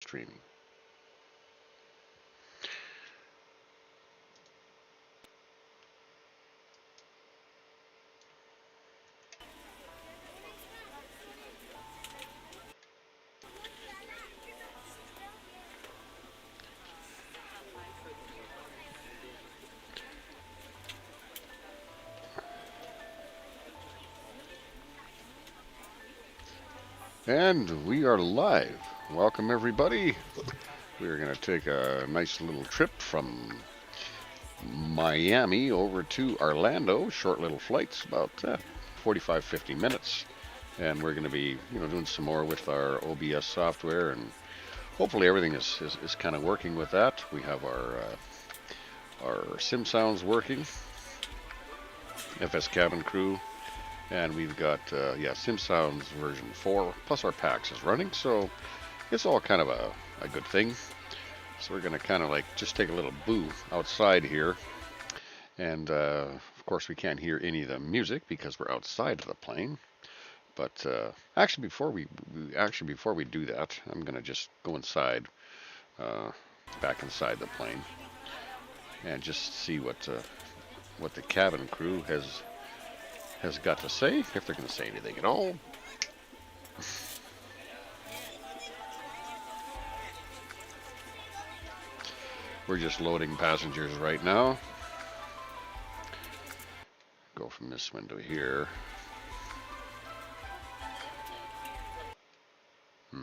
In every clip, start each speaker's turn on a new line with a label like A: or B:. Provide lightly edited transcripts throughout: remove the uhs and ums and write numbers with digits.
A: streaming. And we are live. Welcome, everybody. We're going to take a nice little trip from Miami over to Orlando. Short little flights, about 45, 50 minutes. And we're going to be, doing some more with our OBS software, and hopefully everything is kind of working with that. We have our sim sounds working, FS Cabin Crew. And we've got, Sim Sounds version 4, plus our PAXC is running, so it's all kind of a good thing. So we're going to kind of like just take a little boo outside here. And, of course, we can't hear any of the music because we're outside of the plane. But actually, before we do that, I'm going to just go inside, back inside the plane, and just see what the cabin crew has got to say, if they're going to say anything at all. We're just loading passengers right now. Go from this window here.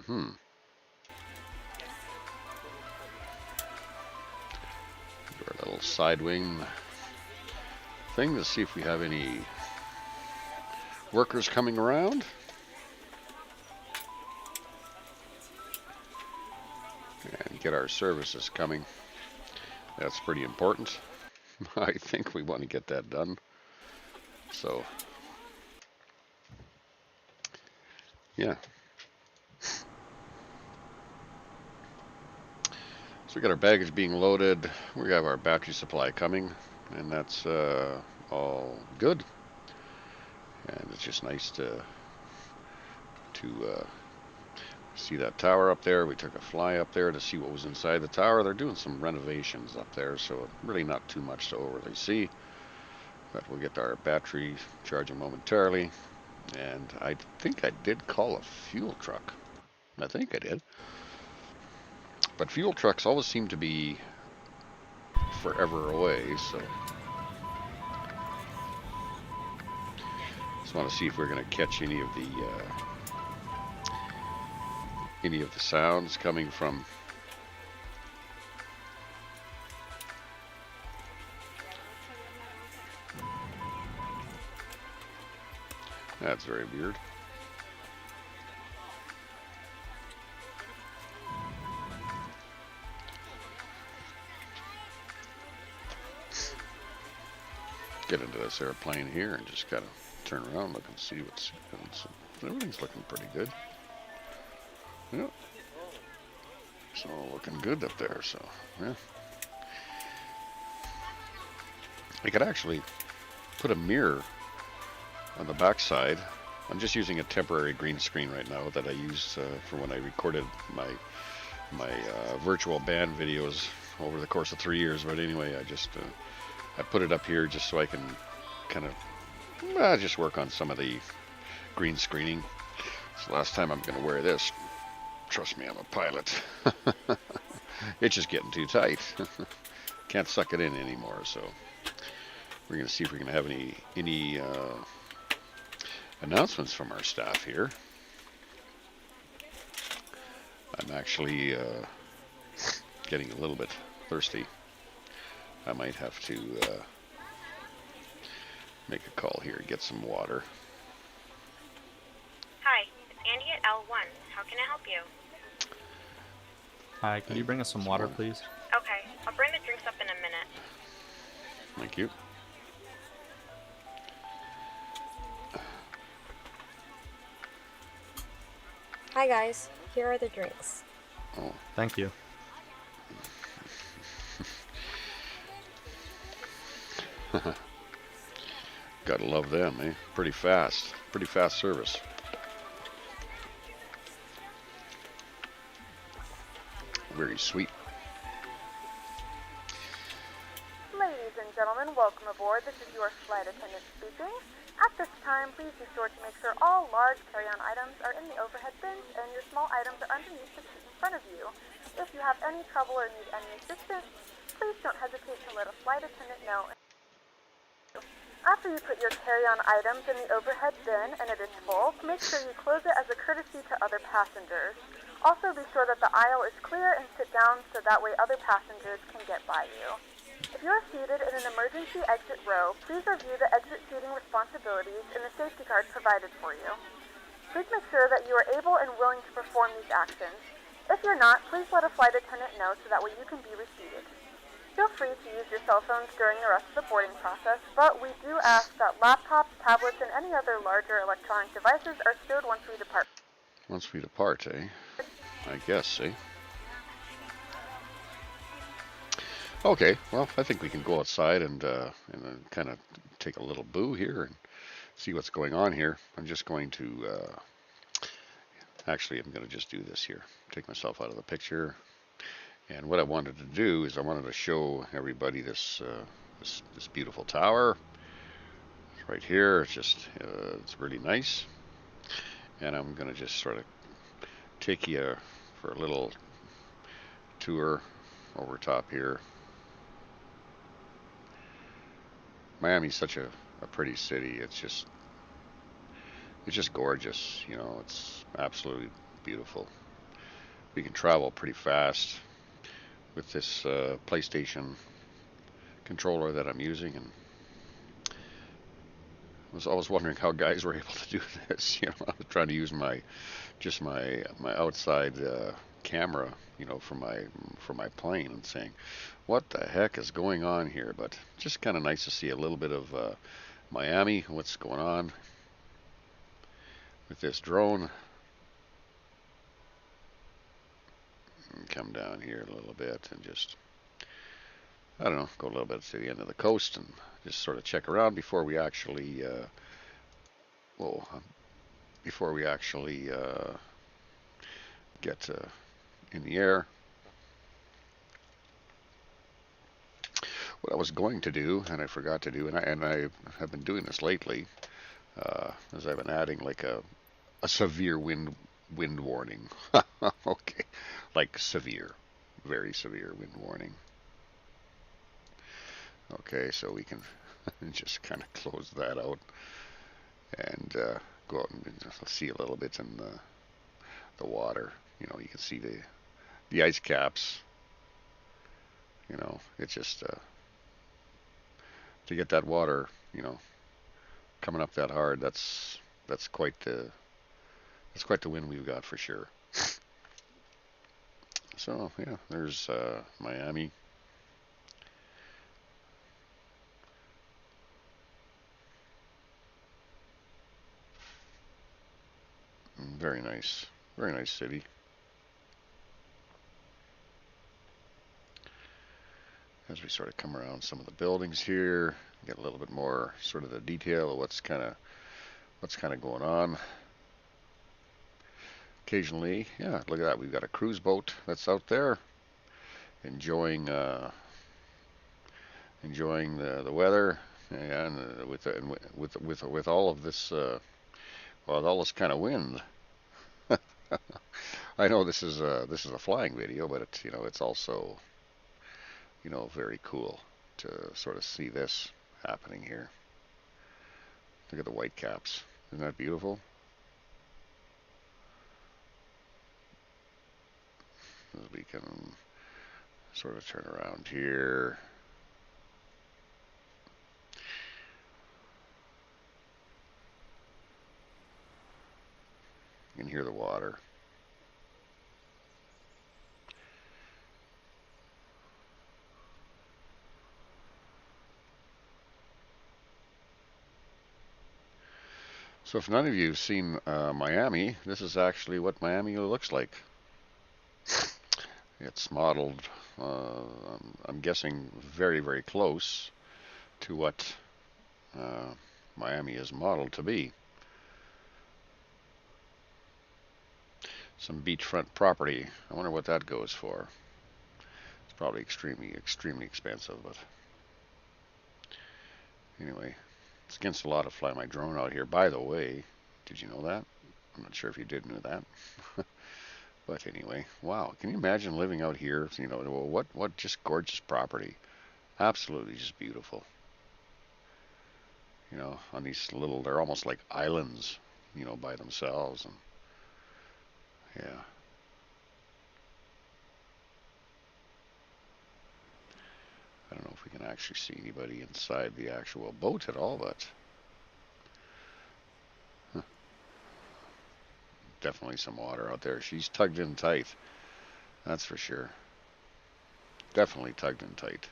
A: Do our little side wing thing to see if we have any workers coming around. And get our services coming. That's pretty important. I think we want to get that done. So, yeah. So we got our baggage being loaded. We have our battery supply coming, and that's all good. And it's just nice to see that tower up there. We took a fly up there to see what was inside the tower. They're doing some renovations up there, so really not too much to overly see. But we'll get our battery charging momentarily. And I think I did call a fuel truck. I think I did. But fuel trucks always seem to be forever away, so just want to see if we're going to catch any of the sounds coming from that's very weird. Get into this airplane here and just kind of turn around, look and see what's going on. Everything's looking pretty good. Yep. It's all looking good up there, so yeah. I could actually put a mirror on the back side. I'm just using a temporary green screen right now that I used for when I recorded my virtual band videos over the course of 3 years. But anyway, I put it up here just so I can kind of just work on some of the green screening. So last time I'm going to wear this. Trust me, I'm a pilot. It's just getting too tight. Can't suck it in anymore. So we're going to see if we're going to have any announcements from our staff here. I'm actually getting a little bit thirsty. I might have to make a call here and get some water.
B: Hi, it's Andy at L1. How can I help you?
C: Hi, can you bring us some water, please?
B: Okay, I'll bring the drinks up in a minute.
A: Thank you.
D: Hi guys, here are the drinks.
A: Oh,
C: Thank you.
A: gotta love them, eh? Pretty fast service. very sweet.
C: Ladies and gentlemen, welcome aboard. This is your flight attendant speaking. At this time, please be sure to make sure all large carry-on items are in the overhead bins and your small items are underneath the seat in front of you. If you have any trouble or need any assistance, please don't hesitate to let a flight attendant know. After you put your carry-on items in the overhead bin and it is full, make sure you close it as a courtesy to other passengers. Also, be sure that the aisle is clear and sit down so that way other passengers can get by you. If you are seated in an emergency exit row, please review the exit seating responsibilities in the safety card provided for you. Please make sure that you are able and willing to perform these actions. If you're not, please let a flight attendant know so that way you can be reseated. Feel free to use your cell phones during the rest of the boarding process, but we do ask that laptops, tablets, and any other larger electronic devices are stowed once we depart.
A: Once we depart, eh? I guess, eh? Okay, well, I think we can go outside and kind of take a little boo here and see what's going on here. I'm just going to, actually, I'm going to just do this here. Take myself out of the picture. And what I wanted to do is I wanted to show everybody this this beautiful tower. It's right here. It's just, it's really nice. And I'm going to just sort of take you for a little tour over top here. Miami's such a pretty city. It's just gorgeous. You know, it's absolutely beautiful. We can travel pretty fast with this PlayStation controller that I'm using, and I was always wondering how guys were able to do this. You know, I was trying to use my outside camera, you know, for my plane, and saying, what the heck is going on here? But just kind of nice to see a little bit of Miami, what's going on with this drone. And come down here a little bit and just, I don't know, go a little bit to the end of the coast and just sort of check around before we actually, get in the air. What I was going to do, and I forgot to do, and I have been doing this lately, is I've been adding like a severe wind warning. Okay, like severe, very severe wind warning. Okay, so we can just kind of close that out and go out and see a little bit in the water. You know, you can see the ice caps. You know, it's just to get that water, you know, coming up that hard. That's quite the wind we've got for sure. So yeah, there's Miami. Very nice city. As we sort of come around some of the buildings here, get a little bit more sort of the detail of what's kind of going on. Occasionally, yeah, look at that. We've got a cruise boat that's out there, enjoying the weather, and with all of this, well, all this kind of wind. I know this is a flying video, but it's, you know, it's also, you know, very cool to sort of see this happening here. Look at the white caps. Isn't that beautiful? As we can sort of turn around here. You can hear the water. So if none of you have seen Miami, this is actually what Miami looks like. It's modeled, I'm guessing, very, very close to what Miami is modeled to be. some beachfront property. I wonder what that goes for. It's probably extremely expensive, but anyway, it's against the law to fly my drone out here. By the way, did you know that? I'm not sure if you did know that. But anyway, wow, can you imagine living out here? You know, what just gorgeous property. Absolutely just beautiful. You know, on these little, they're almost like islands, you know, by themselves. And yeah. I don't know if we can actually see anybody inside the actual boat at all, but huh, definitely some water out there. She's tugged in tight, that's for sure. Definitely tugged in tight.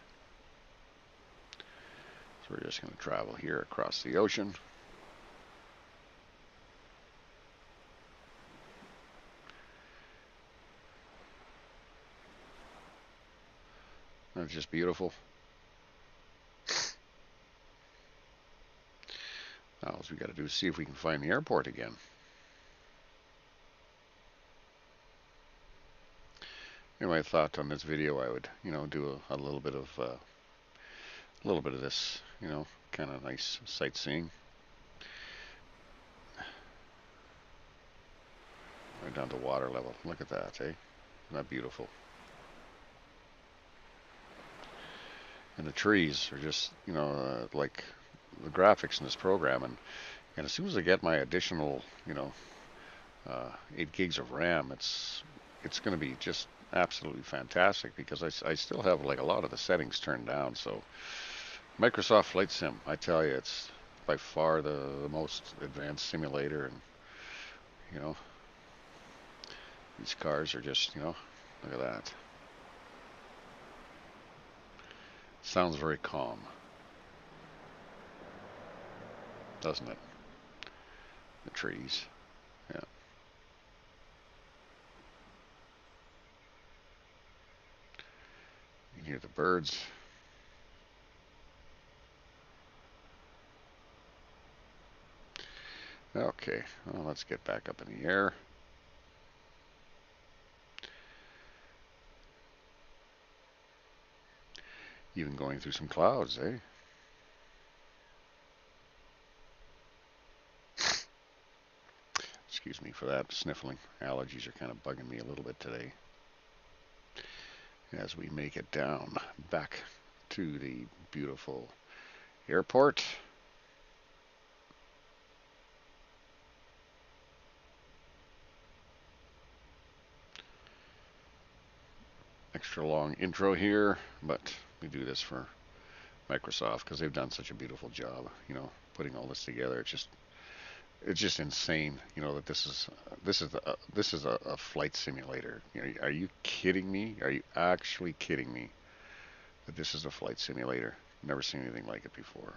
A: So we're just going to travel here across the ocean. That's just beautiful. Now all we got to do is see if we can find the airport again. Anyway, I thought on this video I would, you know, do a little bit of this, you know, kind of nice sightseeing. Right down to water level. Look at that, eh? Isn't that beautiful? And the trees are just, you know, like the graphics in this program. And as soon as I get my additional, you know, 8 gigs of RAM, it's going to be just absolutely fantastic, because I still have like a lot of the settings turned down. So Microsoft Flight Sim, I tell you, it's by far the most advanced simulator. And you know, these cars are just, you know, look at that. Sounds very calm, doesn't it? The trees, yeah. You can hear the birds. Okay, well, let's get back up in the air. Even going through some clouds, eh? Excuse me for that sniffling. Allergies are kind of bugging me a little bit today. As we make it down back to the beautiful airport. Extra long intro here, but we do this for Microsoft because they've done such a beautiful job, you know, putting all this together. It's just insane, you know, that this is a flight simulator. You know, are you kidding me? Are you actually kidding me that this is a flight simulator? Never seen anything like it before.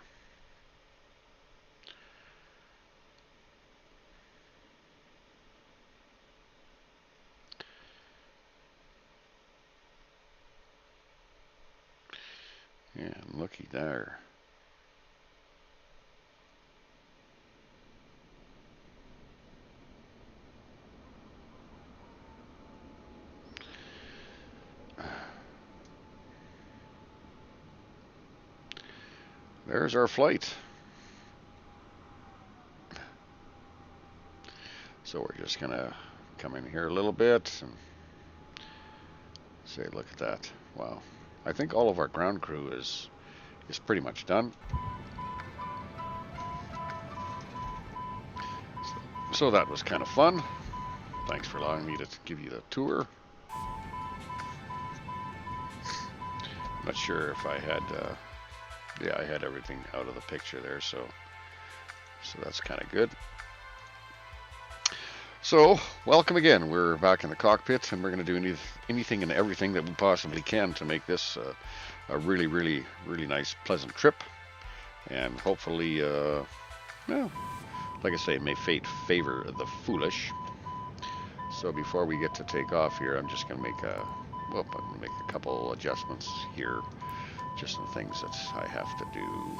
A: Yeah, looky there. There's our flight. So we're just gonna come in here a little bit and say, look at that. Wow. I think all of our ground crew is pretty much done. So that was kind of fun. Thanks for allowing me to give you the tour. Not sure if I had, yeah, I had everything out of the picture there, so that's kind of good. So, welcome again. We're back in the cockpit, and we're going to do anything and everything that we possibly can to make this a really nice, pleasant trip. And hopefully, well, like I say, may fate favor the foolish. So before we get to take off here, I'm just going to make a couple adjustments here. Just some things that I have to do,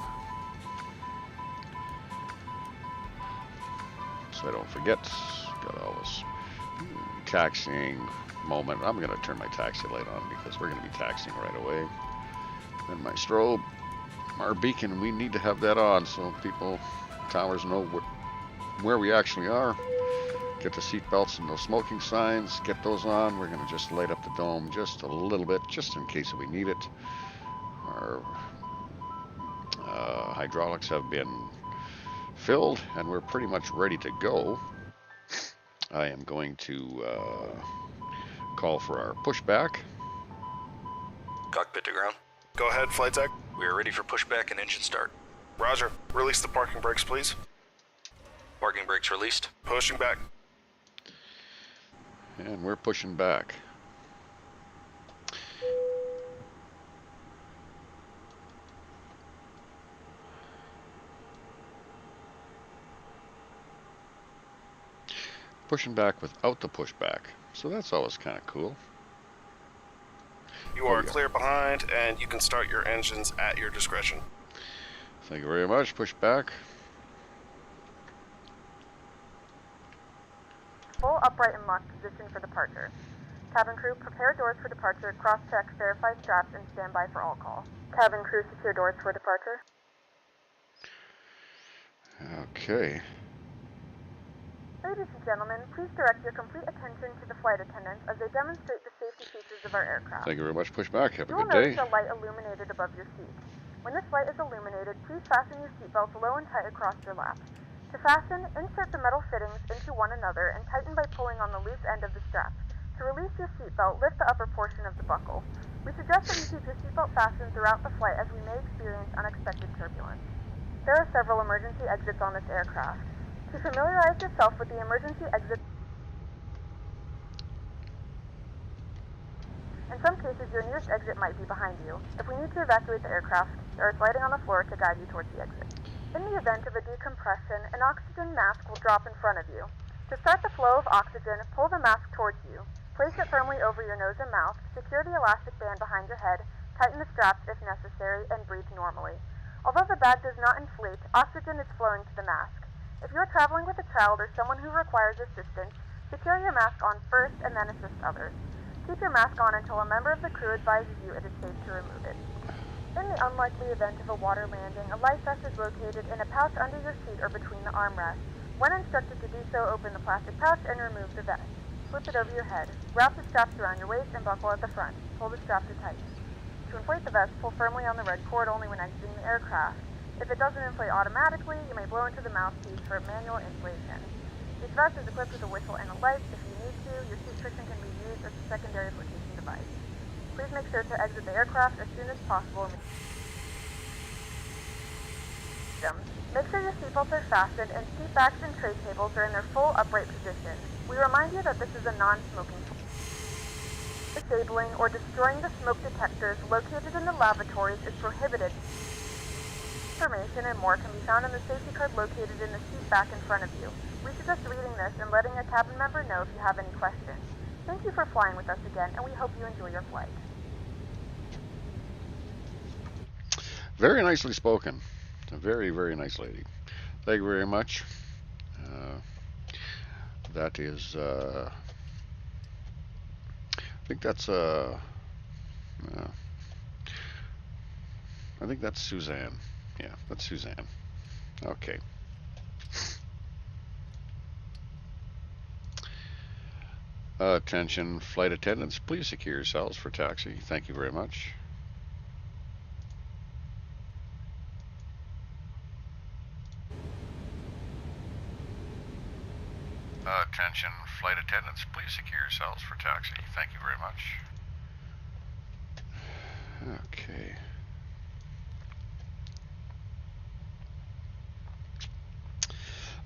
A: so I don't forget. Got all this taxiing moment. I'm going to turn my taxi light on because we're going to be taxiing right away. And my strobe, our beacon, we need to have that on so people, towers know where we actually are. Get the seat belts and those smoking signs, get those on. We're going to just light up the dome just a little bit, just in case we need it. Our hydraulics have been filled and we're pretty much ready to go. I am going to call for our pushback.
E: Cockpit to ground.
F: Go ahead, flight deck.
E: We are ready for pushback and engine start.
F: Roger. Release the parking brakes, please.
E: Parking brakes released.
F: Pushing back.
A: And we're pushing back. Pushing back without the pushback. So that's always kind of cool.
F: You are clear behind, and you can start your engines at your discretion.
A: Thank you very much. Push back.
C: Full upright and locked position for departure. Cabin crew, prepare doors for departure, cross-check, verify straps, and stand by for all call. Cabin crew, secure doors for departure.
A: Okay.
C: Ladies and gentlemen, please direct your complete attention to the flight attendants as they demonstrate the safety features of our aircraft.
A: Thank you very much. Push back. Have a
C: You will
A: good day.
C: notice a light illuminated above your seat. When this light is illuminated, please fasten your seatbelts low and tight across your lap. To fasten, insert the metal fittings into one another and tighten by pulling on the loose end of the strap. To release your seatbelt, lift the upper portion of the buckle. We suggest that you keep your seatbelt fastened throughout the flight as we may experience unexpected turbulence. There are several emergency exits on this aircraft. To familiarize yourself with the emergency exit, in some cases your nearest exit might be behind you. If we need to evacuate the aircraft, there is lighting on the floor to guide you towards the exit. In the event of a decompression, an oxygen mask will drop in front of you. To start the flow of oxygen, pull the mask towards you. Place it firmly over your nose and mouth, secure the elastic band behind your head, tighten the straps if necessary, and breathe normally. Although the bag does not inflate, oxygen is flowing to the mask. If you are traveling with a child or someone who requires assistance, secure your mask on first and then assist others. Keep your mask on until a member of the crew advises you it is safe to remove it. In the unlikely event of a water landing, a life vest is located in a pouch under your seat or between the armrests. When instructed to do so, open the plastic pouch and remove the vest. Flip it over your head. Wrap the straps around your waist and buckle at the front. Pull the strap to tighten. To inflate the vest, pull firmly on the red cord only when exiting the aircraft. If it doesn't inflate automatically, you may blow into the mouthpiece for manual inflation. This vest is equipped with a whistle and a light. If you need to, your seat cushion can be used as a secondary flotation device. Please make sure to exit the aircraft as soon as possible. Make sure your seatbelts are fastened and seat backs and tray tables are in their full upright position. We remind you that this is a non-smoking floor. Disabling or destroying the smoke detectors located in the lavatories is prohibited. Information and more can be found in the safety card located in the seat back in front of you. We suggest reading this and letting a cabin member know if you have any questions. Thank you for flying with us again, and we hope you enjoy your flight.
A: Very nicely spoken. A very, very nice lady. Thank you very much. That is, I think that's, I think that's Suzanne. Yeah, that's Suzanne. Okay. Attention flight attendants, please secure yourselves for taxi. Thank you very much. Attention flight attendants, please secure yourselves for taxi. Thank you very much. Okay.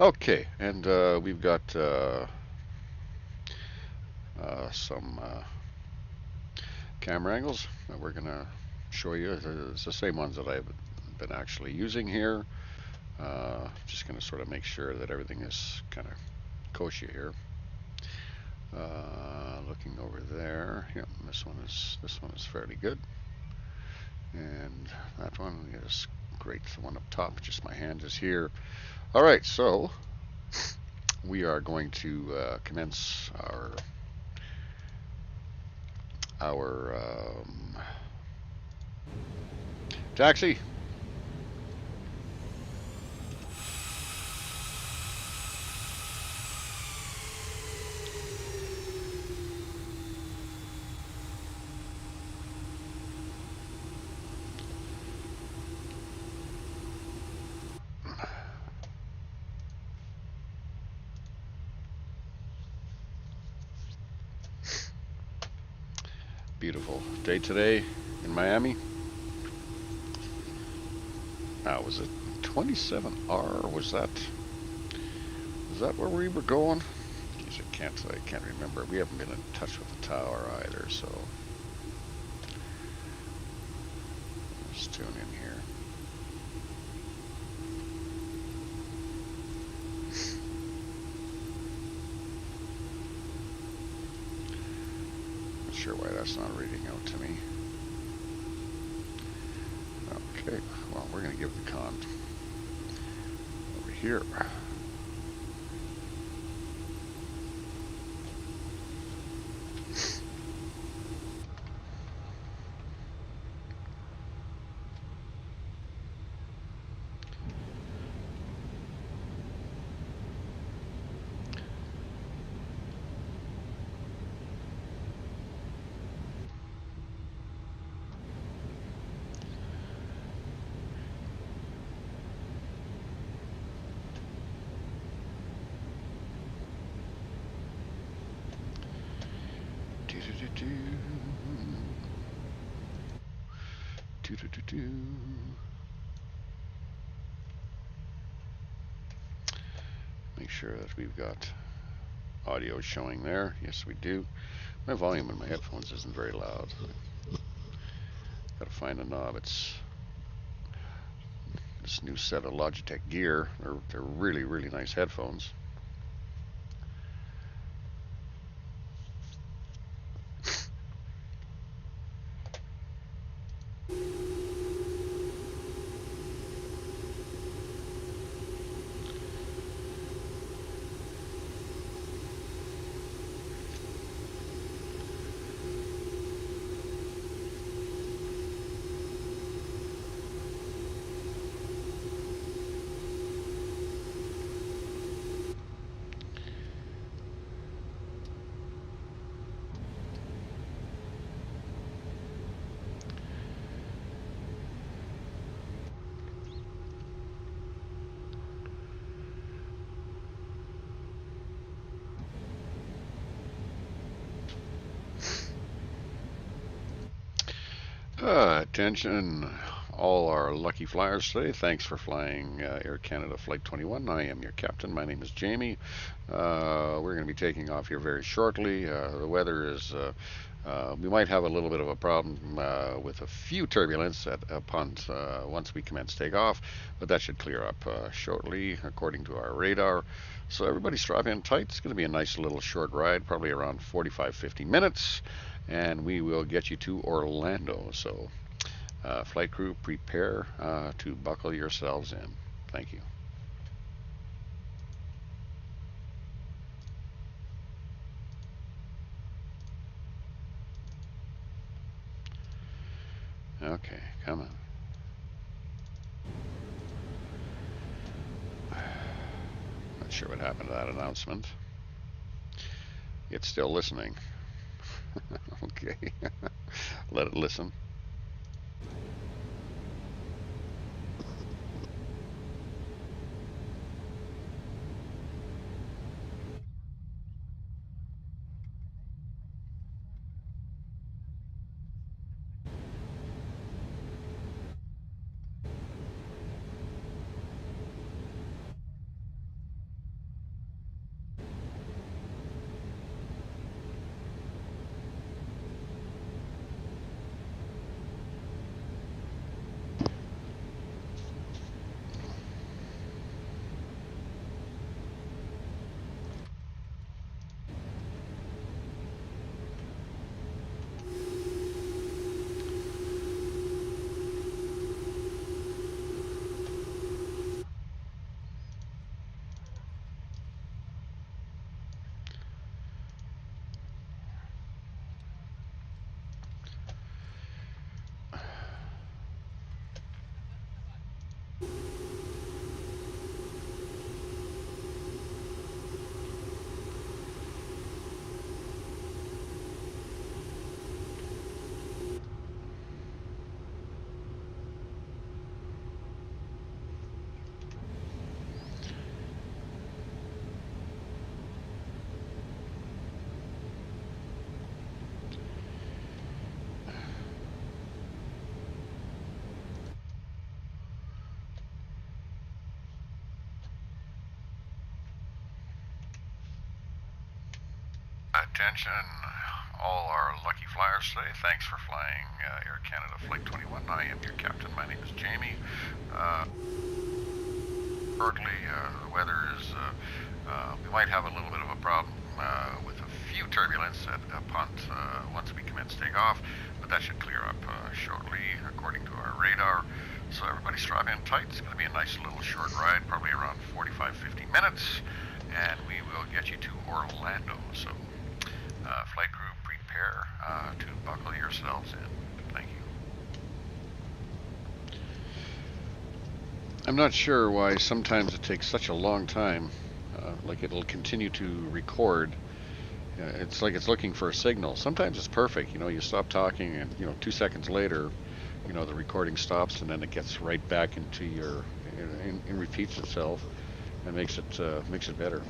A: Okay, and we've got some camera angles that we're going to show you. It's the same ones that I've been actually using here. Just going to sort of make sure that everything is kind of kosher here. Looking over there, yeah, this one is fairly good, and that one is great. The one up top, just my hand is here. All right, so we are going to commence our our taxi. Beautiful day today in Miami. Now, was it 27R? Was that where we were going? Geez, I can't remember. We haven't been in touch with the tower either, so let's tune in here. Not sure why that's not reading out to me. Okay, well, we're going to give the con over here. Make sure that we've got audio showing there. Yes, we do. My volume in my headphones isn't very loud. Gotta find a knob. It's this new set of Logitech gear. They're really, really nice headphones. Attention all our lucky flyers today. Thanks for flying Air Canada Flight 21. I am your captain. My name is Jamie. We're going to be taking off here very shortly. The weather is, we might have a little bit of a problem with a few turbulence once we commence takeoff, but that should clear up shortly according to our radar. So everybody strap in tight. It's going to be a nice little short ride, probably around 45-50 minutes, and we will get you to Orlando. So flight crew, prepare to buckle yourselves in. Thank you. Okay, come on. Not sure what happened to that announcement. It's still listening. Okay, let it listen.
G: Attention, all our lucky flyers today. Thanks for flying Air Canada Flight 21. I am your captain. My name is Jamie. Currently, the weather is, we might have a little bit of a problem with a few turbulence once we commence takeoff, but that should clear up shortly according to our radar. So everybody strap in tight. It's going to be a nice little short ride, probably around 45-50 minutes, and we will get you to Orlando. So flight crew, prepare to buckle yourselves in. Thank you.
A: I'm not sure why sometimes it takes such a long time. Like it'll continue to record. It's like it's looking for a signal. Sometimes it's perfect. You stop talking and 2 seconds later, the recording stops and then it gets right back into your, and repeats itself and makes it better.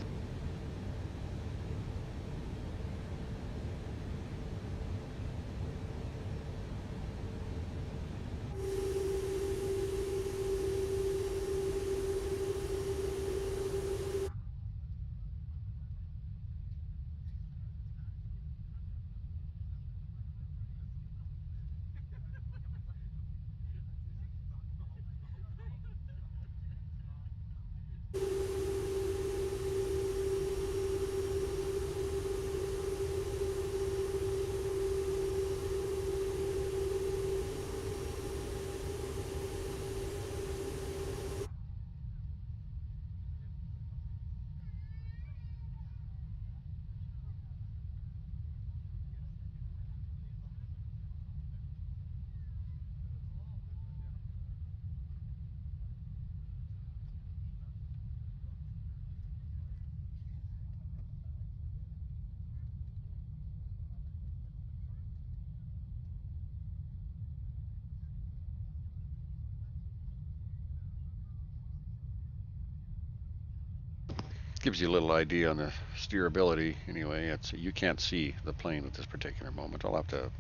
A: Gives you a little idea on the steerability. Anyway, you can't see the plane at this particular moment. I'll have to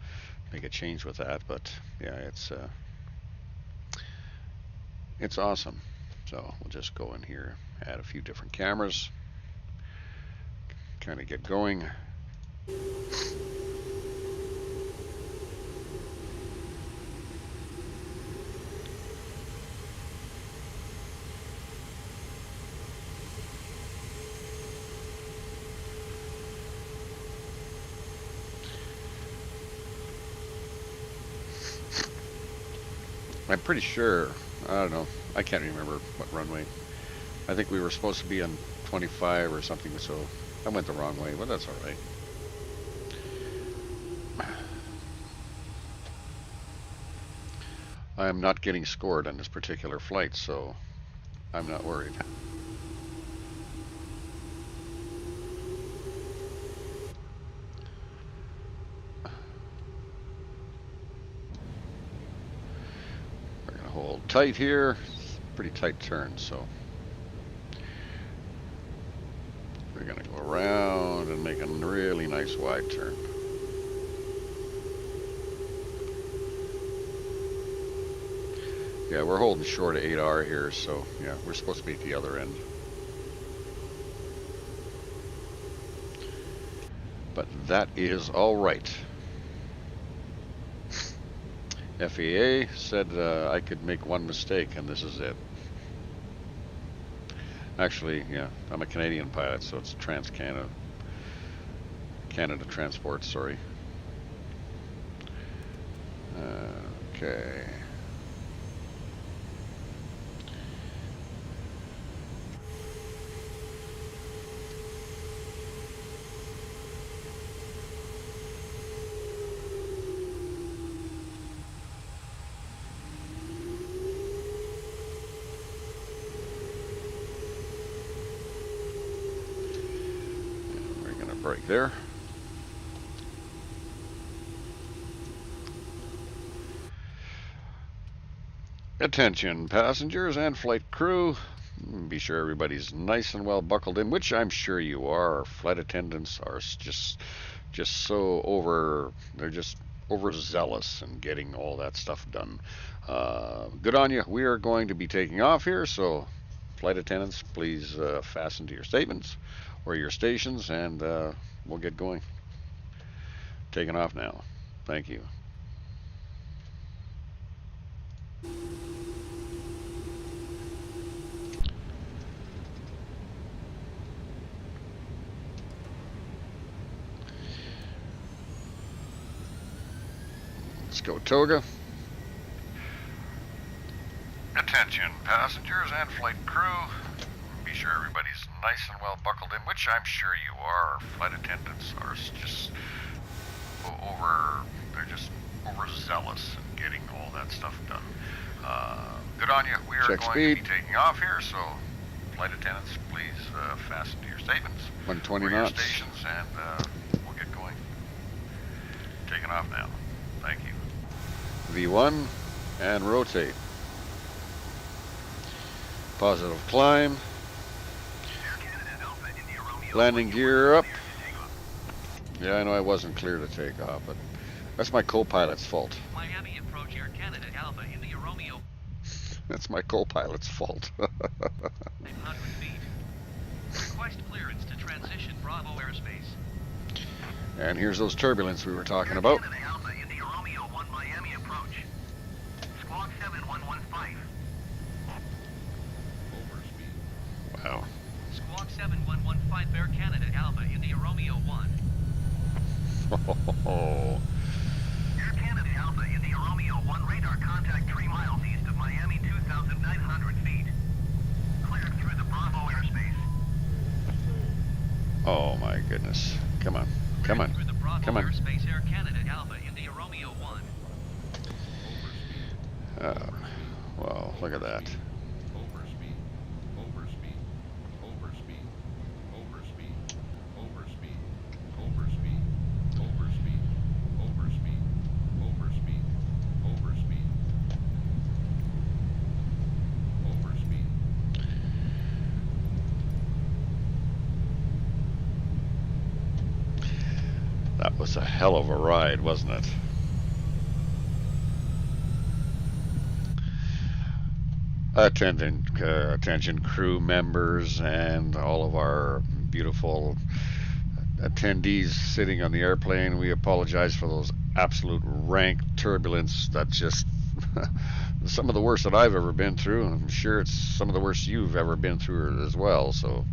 A: make a change with that, but yeah, it's awesome. So we'll just go in here, add a few different cameras, kind of get going. I'm pretty sure, I don't know, I can't remember what runway. I think we were supposed to be on 25 or something, so I went the wrong way, but that's all right. I am not getting scored on this particular flight, so I'm not worried. We're going to hold tight here. Pretty tight turn, so we're going to go around and make a really nice wide turn. Yeah, we're holding short of 8R here, so yeah, we're supposed to be at the other end. But that is all right. FAA said I could make one mistake, and this is it. Actually, yeah, I'm a Canadian pilot, so it's Trans-Canada. Canada Transport, sorry. Okay. Break there. Attention passengers and flight crew. Be sure everybody's nice and well buckled in, which I'm sure you are. Our flight attendants are just so they're just overzealous in getting all that stuff done. Good on you. We are going to be taking off here, so flight attendants, please fasten to your statements or your stations, and we'll get going. Taking off now. Thank you. Let's go, Toga.
G: Attention, passengers and flight crew. Be sure everybody's nice and well buckled in, which I'm sure you are. Flight attendants are just they're just overzealous in getting all that stuff done. Good on you. We are
A: Check
G: going
A: speed.
G: to be taking off here, so flight attendants, please fasten to your statements.
A: 120
G: for your
A: knots.
G: stations, and we'll get going. Taking off now. Thank you.
A: V1 and rotate. Positive climb. Landing gear up. Yeah, I know I wasn't clear to take off, but that's my co-pilot's fault.
H: Miami approach Air Canada Alpha India Romeo.
A: That's my co-pilot's fault.
H: 500 feet. Request clearance to transition Bravo airspace.
A: And here's those turbulence we were talking about.
H: Canada Alpha India Romeo 1 Miami approach. Squawk 7115.
A: Wow.
H: Squawk 7115 Air Canada Alpha India Romeo 1.
A: Oh.
H: Air Canada Alpha India Romeo 1 radar contact 3 miles east of Miami 2,900 feet. Cleared through the Bravo airspace.
A: Oh my goodness. Come on. Come on.
H: Through the Bravo
A: Come on.
H: airspace Air Canada Alpha India Romeo 1.
A: Well, look at that. That was a hell of a ride, wasn't it? Attention crew members and all of our beautiful attendees sitting on the airplane. We apologize for those absolute rank turbulence. That's just some of the worst that I've ever been through. I'm sure it's some of the worst you've ever been through as well. So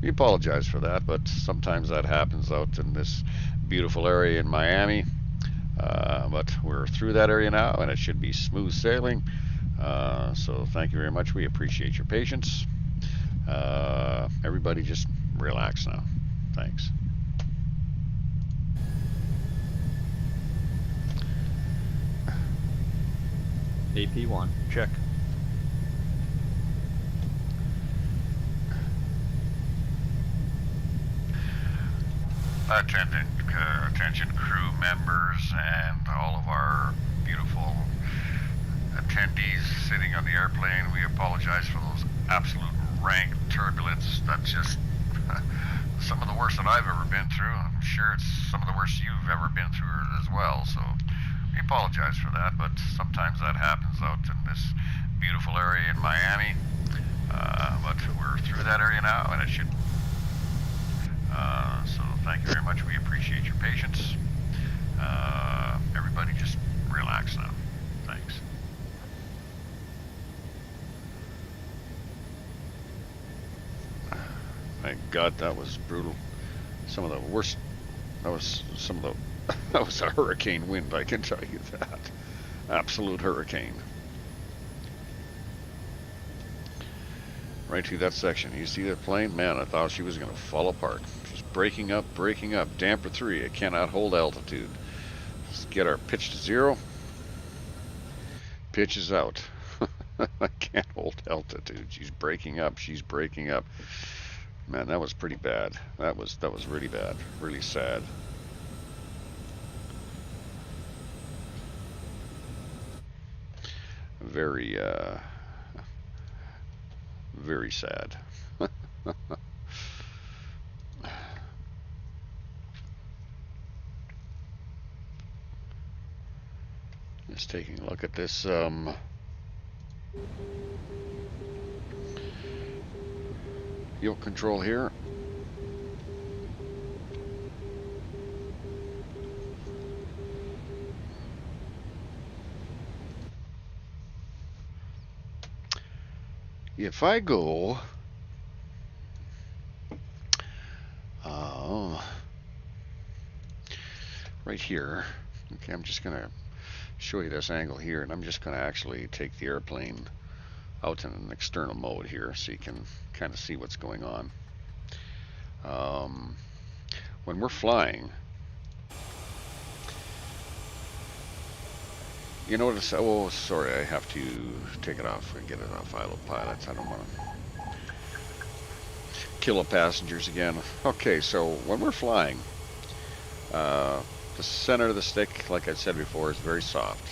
A: we apologize for that, but sometimes that happens out in this beautiful area in Miami. But we're through that area now, and it should be smooth sailing. So thank you very much. We appreciate your patience. Everybody just relax now. Thanks.
I: AP1. Check.
G: Attention crew members and all of our beautiful attendees sitting on the airplane. We apologize for those absolute rank turbulence. That's just some of the worst that I've ever been through. I'm sure it's some of the worst you've ever been through as well. So we apologize for that, but sometimes that happens out in this beautiful area in Miami. But we're through that area now, and it should. So thank you very much. We appreciate your patience. Everybody just relax now. Thanks.
A: Thank God, that was brutal. Some of the worst. That was some of the. That was a hurricane wind, I can tell you that. Absolute hurricane. Right through that section. You see that plane? Man, I thought she was going to fall apart. Just breaking up, breaking up. Damper 3, it cannot hold altitude. Let's get our pitch to 0. Pitch is out. I can't hold altitude. She's breaking up. She's breaking up. Man, that was pretty bad. That was really bad. Really sad. Very very sad. Just taking a look at this fuel control here. if I go, uh, right here, okay, I'm just going to show you this angle here, and I'm just going to actually take the airplane out in an external mode here so you can kind of see what's going on. When we're flying, you notice, oh, sorry, I have to take it off and get it off autopilot. I don't want to kill passengers again. Okay, so when we're flying, the center of the stick, like I said before, is very soft.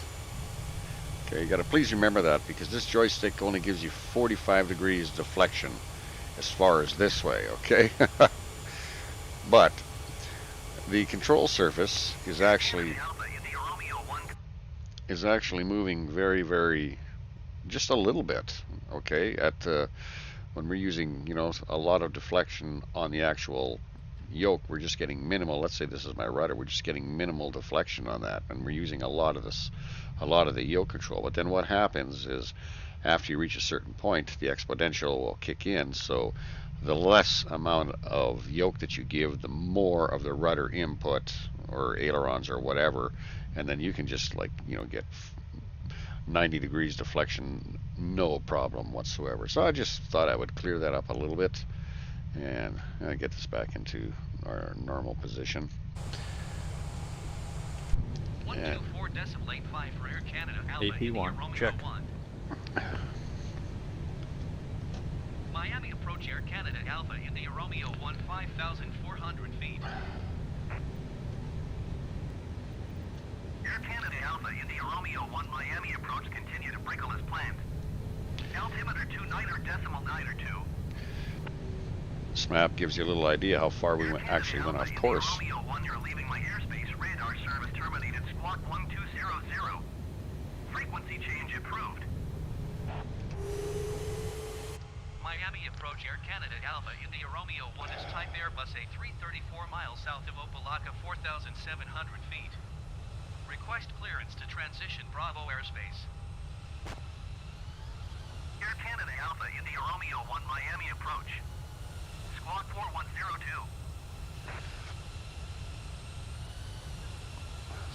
A: Okay, you got to please remember that, because this joystick only gives you 45 degrees deflection as far as this way, okay? But the control surface is actually moving very, very, just a little bit, okay? When we're using, a lot of deflection on the actual yoke, we're just getting minimal. Let's say this is my rudder, we're just getting minimal deflection on that, and we're using a lot of the yoke control. But then what happens is, after you reach a certain point, the exponential will kick in. So the less amount of yoke that you give, the more of the rudder input or ailerons or whatever, and then you can just get 90 degrees deflection, no problem whatsoever. So I just thought I would clear that up a little bit and get this back into our normal position.
H: 124.85 for Air Canada.
I: AP1, check.
H: Miami approach Air Canada Alpha India Romeo 1 5,400 feet. Air Canada Alpha India Romeo 1 Miami approach continue to Brickle as planned. Altimeter 29.92.
A: This map gives you a little idea how far we actually went off course.
H: Romeo 1, you're leaving my airspace. Radar service terminated. Squawk 1200. Frequency change approved. Miami approach Air Canada Alpha India Romeo 1 is type Airbus A334 miles south of Opelika 4,700 feet. Request clearance to transition Bravo airspace. Air Canada Alpha India Romeo 1 Miami approach. Squawk 4102.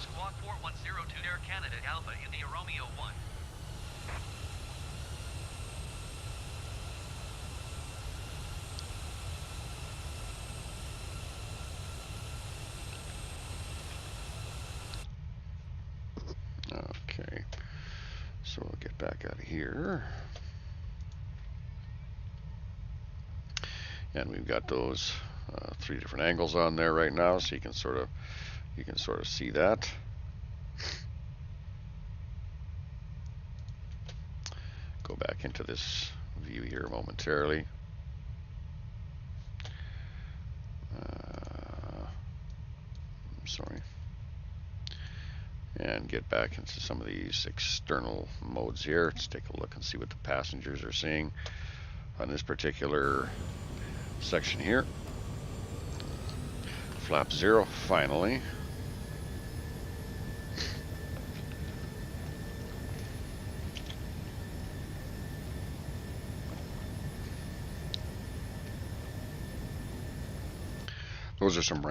H: Squawk 4102 Air Canada Alpha India Romeo 1.
A: Okay, so we'll get back out of here. And we've got those 3 different angles on there right now, so you can sort of see that. Go back into this view here momentarily. Sorry. And get back into some of these external modes here. Let's take a look and see what the passengers are seeing on this particular section here. Flap 0, finally. Those are some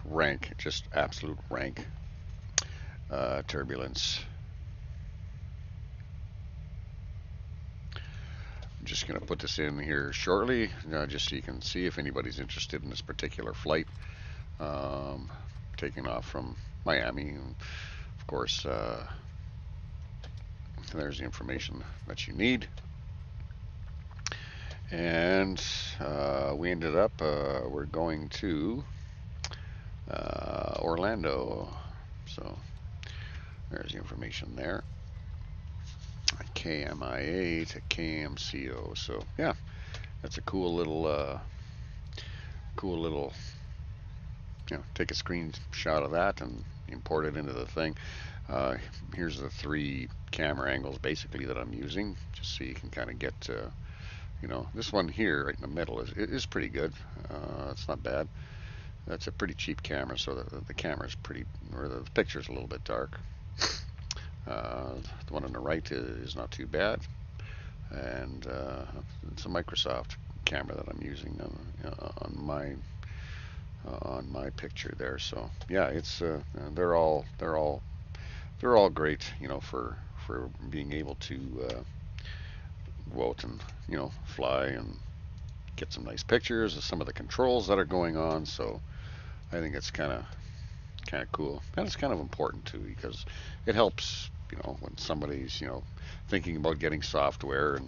A: rank, just absolute rank turbulence. I'm just going to put this in here shortly, just so you can see if anybody's interested in this particular flight. Taking off from Miami, and of course, there's the information that you need. And we ended up, we're going to Orlando. So there's the information there. KMIA to KMCO. So yeah, that's a cool little, take a screenshot of that and import it into the thing. Here's the 3 camera angles basically that I'm using, just so you can kind of get, this one here right in the middle is pretty good. It's not bad. That's a pretty cheap camera, so the camera's pretty, or the picture's a little bit dark. The one on the right is not too bad. and it's a Microsoft camera that I'm using on my picture there. So yeah, it's they're all great, for being able to go out and fly and get some nice pictures of some of the controls that are going on. So I think it's kind of cool, and it's kind of important too, because it helps, when somebody's thinking about getting software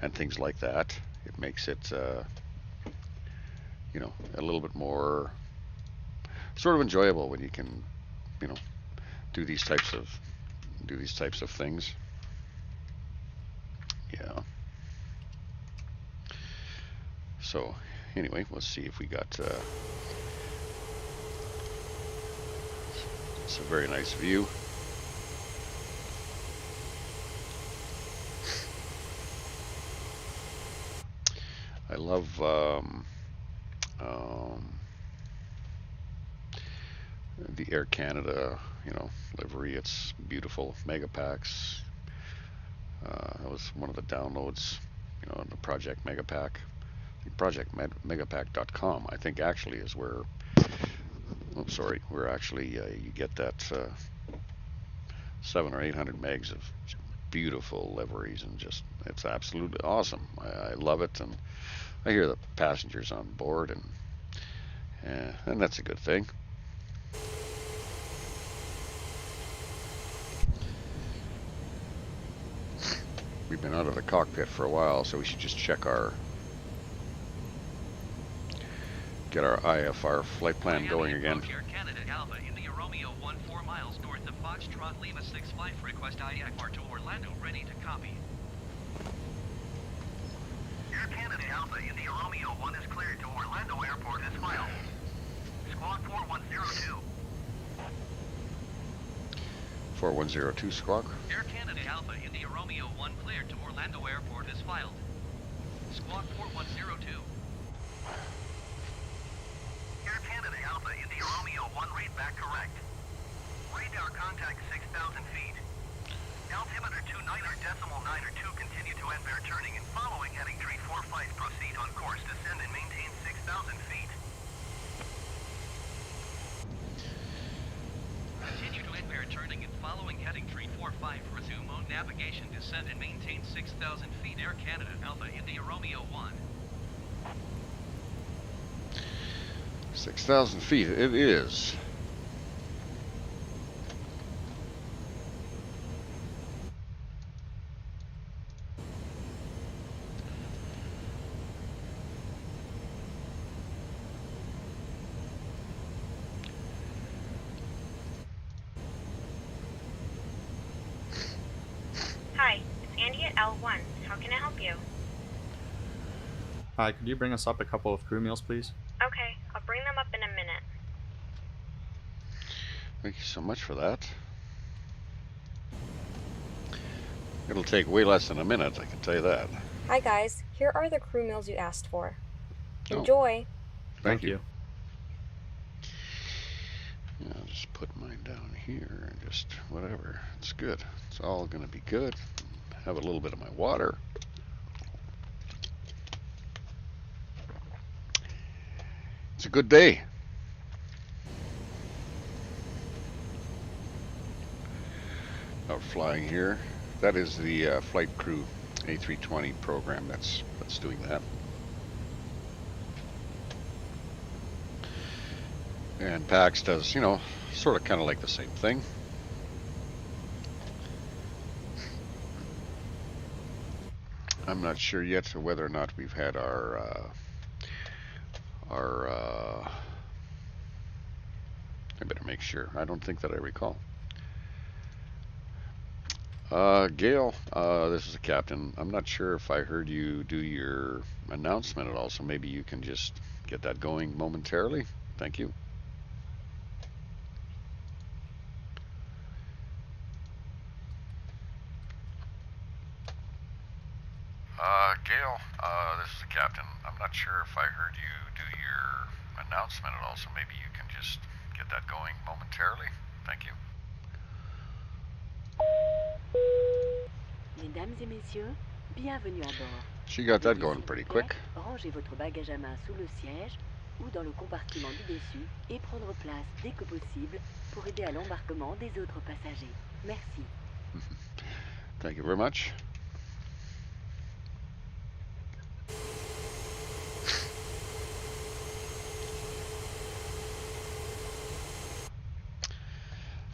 A: and things like that. It makes it a little bit more sort of enjoyable when you can you know do these types of things. Yeah. So anyway, let's see if we got. It's a very nice view. I love the Air Canada, livery. It's beautiful. Megapax. That was one of the downloads, the Project Megapack. ProjectMegapack.com, I think, actually is where. Oh, sorry, where actually you get that 700 or 800 megs of beautiful liveries, and just it's absolutely awesome. I love it, and I hear the passengers on board, and that's a good thing. We've been out of the cockpit for a while, so we should just check get our IFR flight plan going again.
H: Air Canada Alpha, India Romeo 14 miles north of Foxtrot Lima 6 flight request IFR to Orlando, ready to copy. Air Canada Alpha, India Romeo 1 is cleared to Orlando Airport as filed. Squawk 4102.
A: 4102 Squawk.
H: Air Canada Alpha, India Romeo 1 cleared to Orlando Airport as filed. Squawk 4102. Air Canada Alpha, India Romeo 1, read back correct. Radar contact 6,000 feet. Altimeter 29.9 continue to end bear turning and following heading 345 proceed on course, descend and maintain 6,000 feet. Continue to end bear turning and following heading 345, resume on navigation, descend and maintain 6,000 feet. Air Canada Alpha, India Romeo 1.
A: 6,000 feet it is.
B: Hi, it's Andy at L1. How can I help you?
I: Hi, could you bring us up a couple of crew meals, please?
B: Okay, I'll bring them up in a minute.
A: Thank you so much for that. It'll take way less than a minute, I can tell you that.
D: Hi guys, here are the crew meals you asked for.
A: Oh.
D: Enjoy!
A: Thank you. Yeah, I'll just put mine down here and just whatever. It's good. It's all going to be good. Have a little bit of my water. It's a good day. Out flying here. That is the flight crew A320 program that's doing that. And PAXC does, sort of kind of like the same thing. I'm not sure yet whether or not we've had our I better make sure. I don't think that I recall. Gail, this is the captain. I'm not sure if I heard you do your announcement at all, so maybe you can just get that going momentarily. Thank you.
G: Gail, this is the captain. I'm not sure if I heard you do your announcement at all, so maybe you can just get that going momentarily. Thank you.
J: Mesdames et messieurs, Bienvenue à bord.
A: She got that
J: Veuillez,
A: going
J: s'il
A: pretty
J: vous plaît,
A: quick.
J: ranger votre bagage à main sous le siège ou dans le compartiment du dessus et prendre place dès que possible pour aider à l'embarquement des autres passagers. Merci.
A: Thank you very much.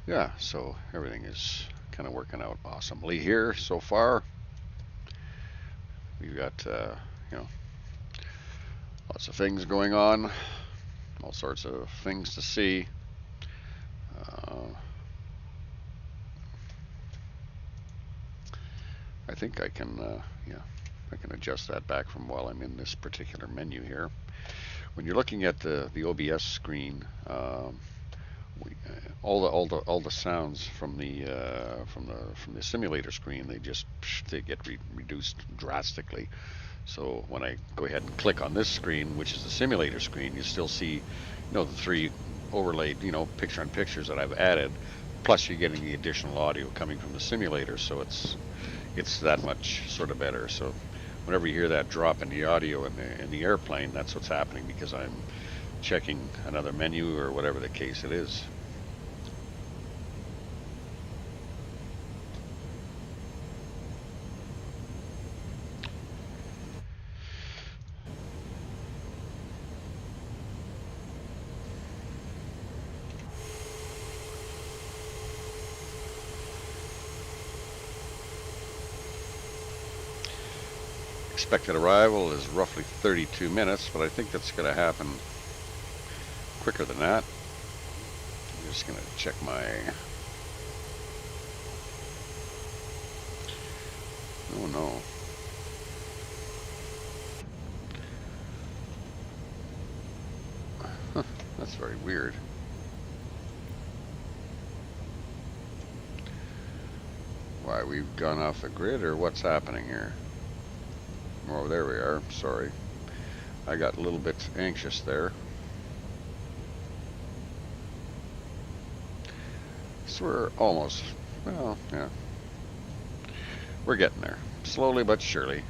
A: Yeah, so everything is kind of working out awesomely here so far. We've got, you know, lots of things going on, all sorts of things to see. I think I can, yeah, I can adjust that back from while I'm in this particular menu here. When you're looking at the OBS screen, all the sounds from the simulator screen, they get reduced drastically. So when I go ahead and click on this screen, which is the simulator screen, you still see, you know, the three overlaid, you know, picture-in-pictures that I've added. Plus, you're getting the additional audio coming from the simulator, so it's that much sort of better. So whenever you hear that drop in the audio in the airplane, that's what's happening, because I'm checking another menu or whatever the case it is. Expected arrival is roughly 32 minutes, but I think that's going to happen quicker than that. I'm just going to check my... Oh no. Huh, that's very weird. Why, we've gone off the grid, or what's happening here? Oh, there we are. Sorry. I got a little bit anxious there. So we're almost, well, yeah. We're getting there. Slowly but surely.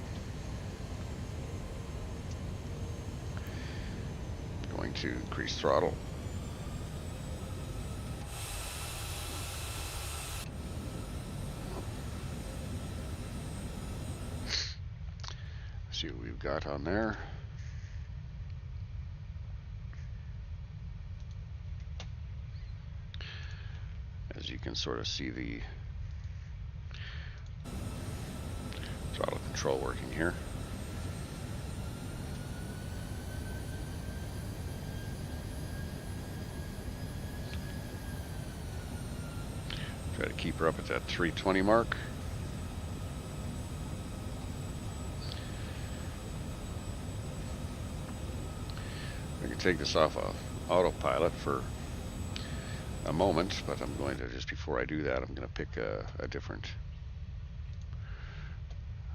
A: Going to increase throttle. See what we've got on there. As you can sort of see the throttle control working here. Try to keep her up at that 320 mark. I can take this off of autopilot for a moment, but I'm going to, just before I do that, I'm going to pick a different,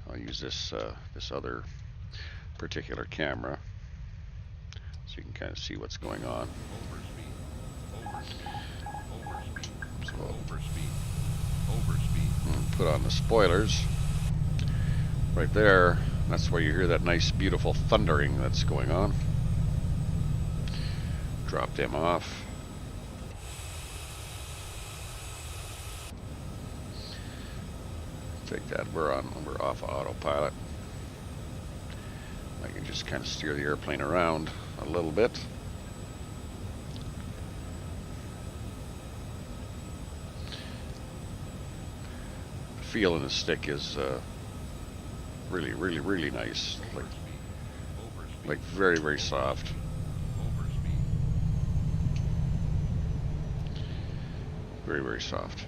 A: I'll use this this other particular camera so you can kind of see what's going on. So put on the spoilers right there. That's where you hear that nice beautiful thundering that's going on. Drop them off. Take that, we're off of autopilot. I can just kind of steer the airplane around a little bit. The feel in the stick is really nice. Like very soft. Very soft.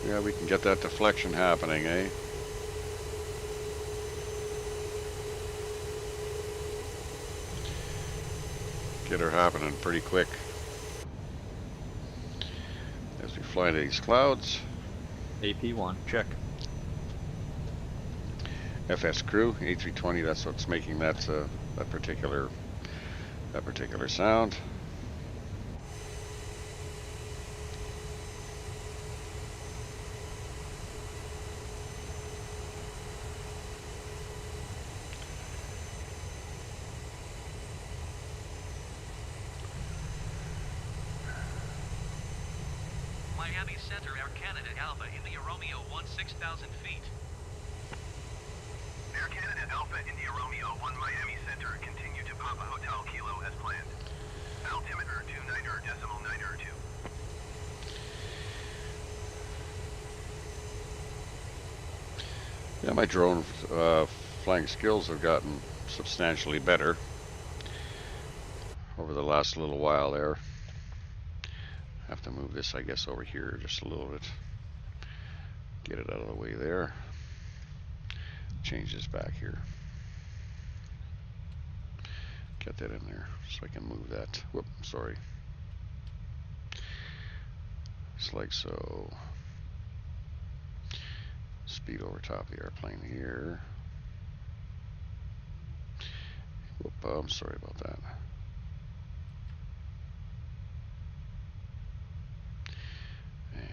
A: Yeah, we can get that deflection happening, eh? Get her happening pretty quick. As we fly into these clouds.
I: AP1, check.
A: FS crew A320. That's what's making that that particular sound.
H: Miami Center, Air Canada Alpha, India Romeo 1, 6,000 feet.
K: Air Canada Alpha, India Romeo 1, Miami Center. Continue to Papa Hotel Kilo as planned. Altimeter 29.902.
A: Yeah, my drone flying skills have gotten substantially better over the last little while there. Have to move this, I guess, over here just a little bit. Get it out of the way there. Change this back here. Get that in there so I can move that. Whoop, sorry. Just like so. Speed over top of the airplane here. Whoop, I'm sorry about that.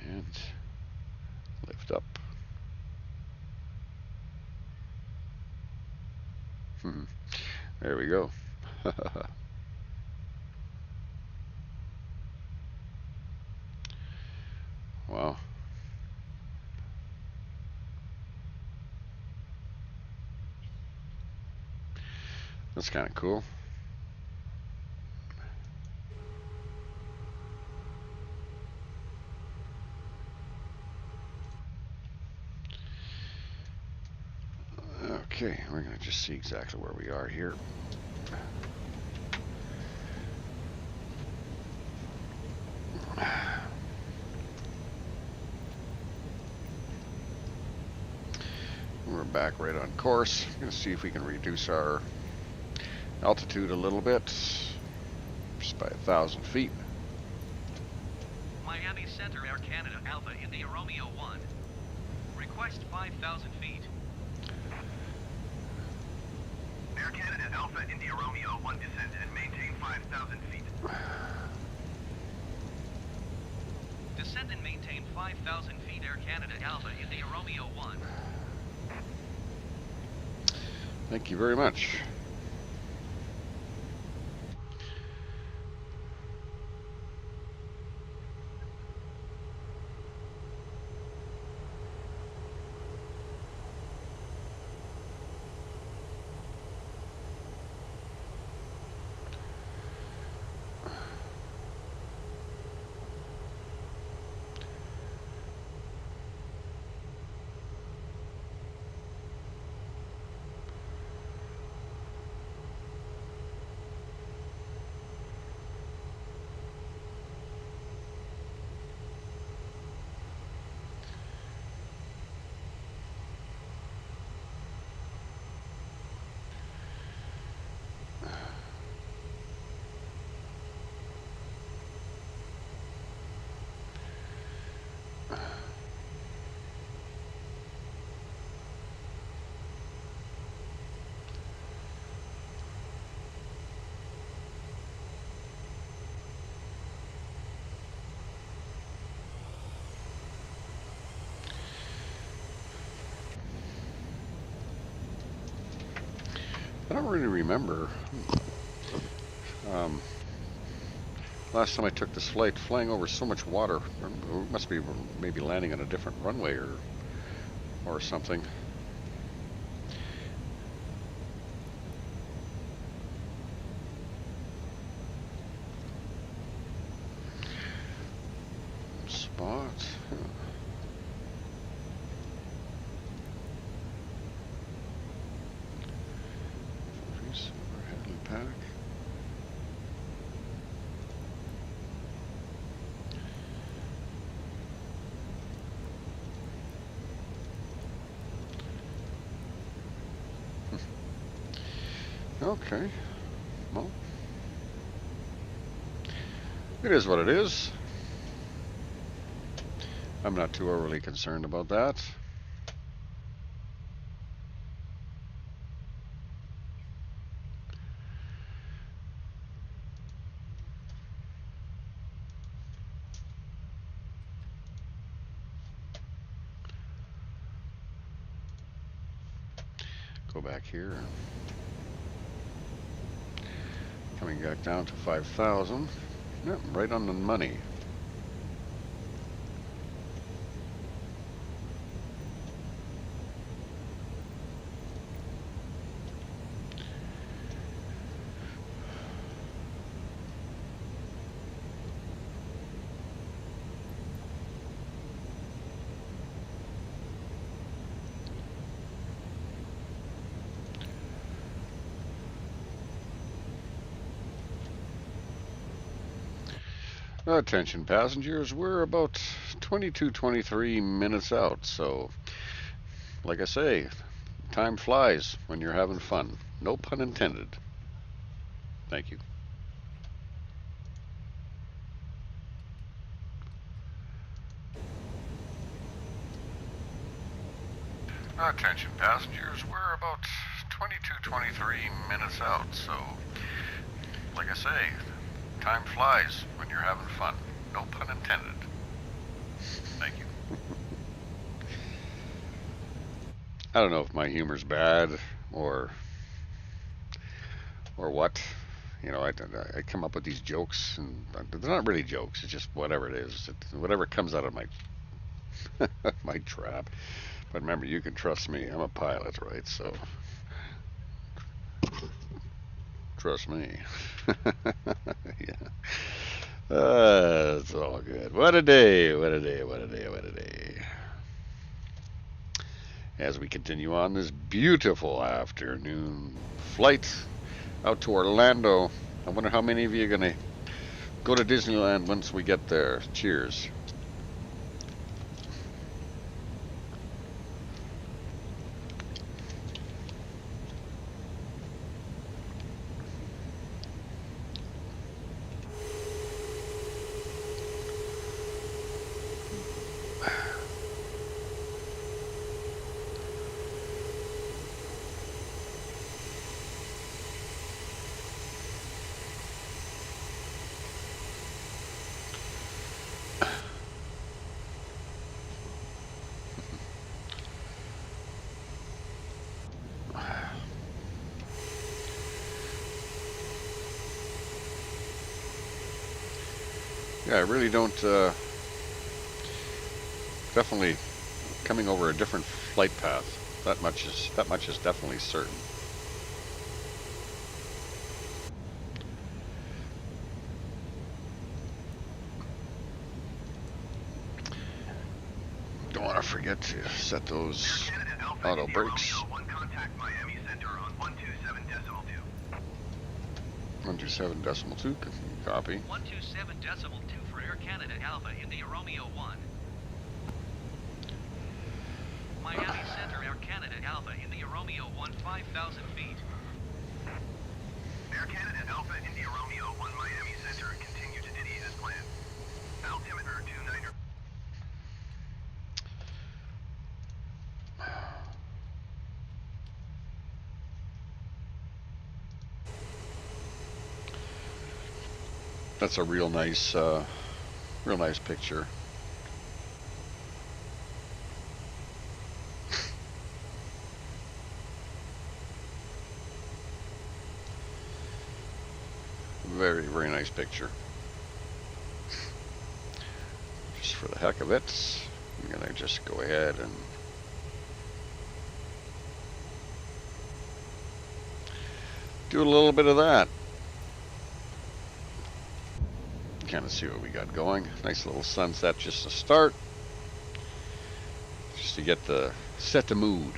A: And lift up. There we go. Wow. That's kind of cool. Okay, we're going to just see exactly where we are here. We're back right on course. Going to see if we can reduce our altitude a little bit, just by 1,000 feet.
H: Miami Center, Air Canada Alpha, India Romeo 1. Request 5,000 feet.
K: Air Canada Alpha, India Romeo 1, descend and maintain 5,000 feet.
H: Descend and maintain 5,000 feet, Air Canada Alpha, India Romeo 1.
A: Thank you very much. I don't really remember. Last time I took this flight, flying over so much water. We must be maybe landing on a different runway or something. Spot. Overhead pack. Okay, well, it is what it is. I'm not too overly concerned about that. Go back here. Coming back down to 5,000. Yep, right on the money. Attention passengers, we're about 23 minutes out, so like I say, time flies when you're having fun. No pun intended. Thank you.
G: Attention passengers, we're about 23 minutes out, so like I say, time flies when you're having fun. No pun intended. Thank you.
A: I don't know if my humor's bad or what. You know, I come up with these jokes, and they're not really jokes. It's just whatever it is. Whatever comes out of my my trap. But remember, you can trust me. I'm a pilot, right? So trust me. Yeah. It's all good. What a day. What a day. What a day. What a day. As we continue on this beautiful afternoon flight out to Orlando. I wonder how many of you are going to go to Disneyland once we get there. Cheers. Yeah, I really don't, definitely coming over a different flight path. That much is definitely certain. Don't want to forget to set those auto brakes. 127.2, copy.
H: 127.2 for Air Canada Alpha, India Romeo 1. Miami Center, Air Canada Alpha, India Romeo 1, 5,000 feet.
K: Air Canada Alpha, India Romeo 1, Miami Center, continue to Diddy as planned. Altimeter 29.
A: That's a real nice picture. Very, very nice picture. Just for the heck of it, I'm gonna just go ahead and do a little bit of that. Kind of see what we got going. Nice little sunset just to start. Just to set the mood.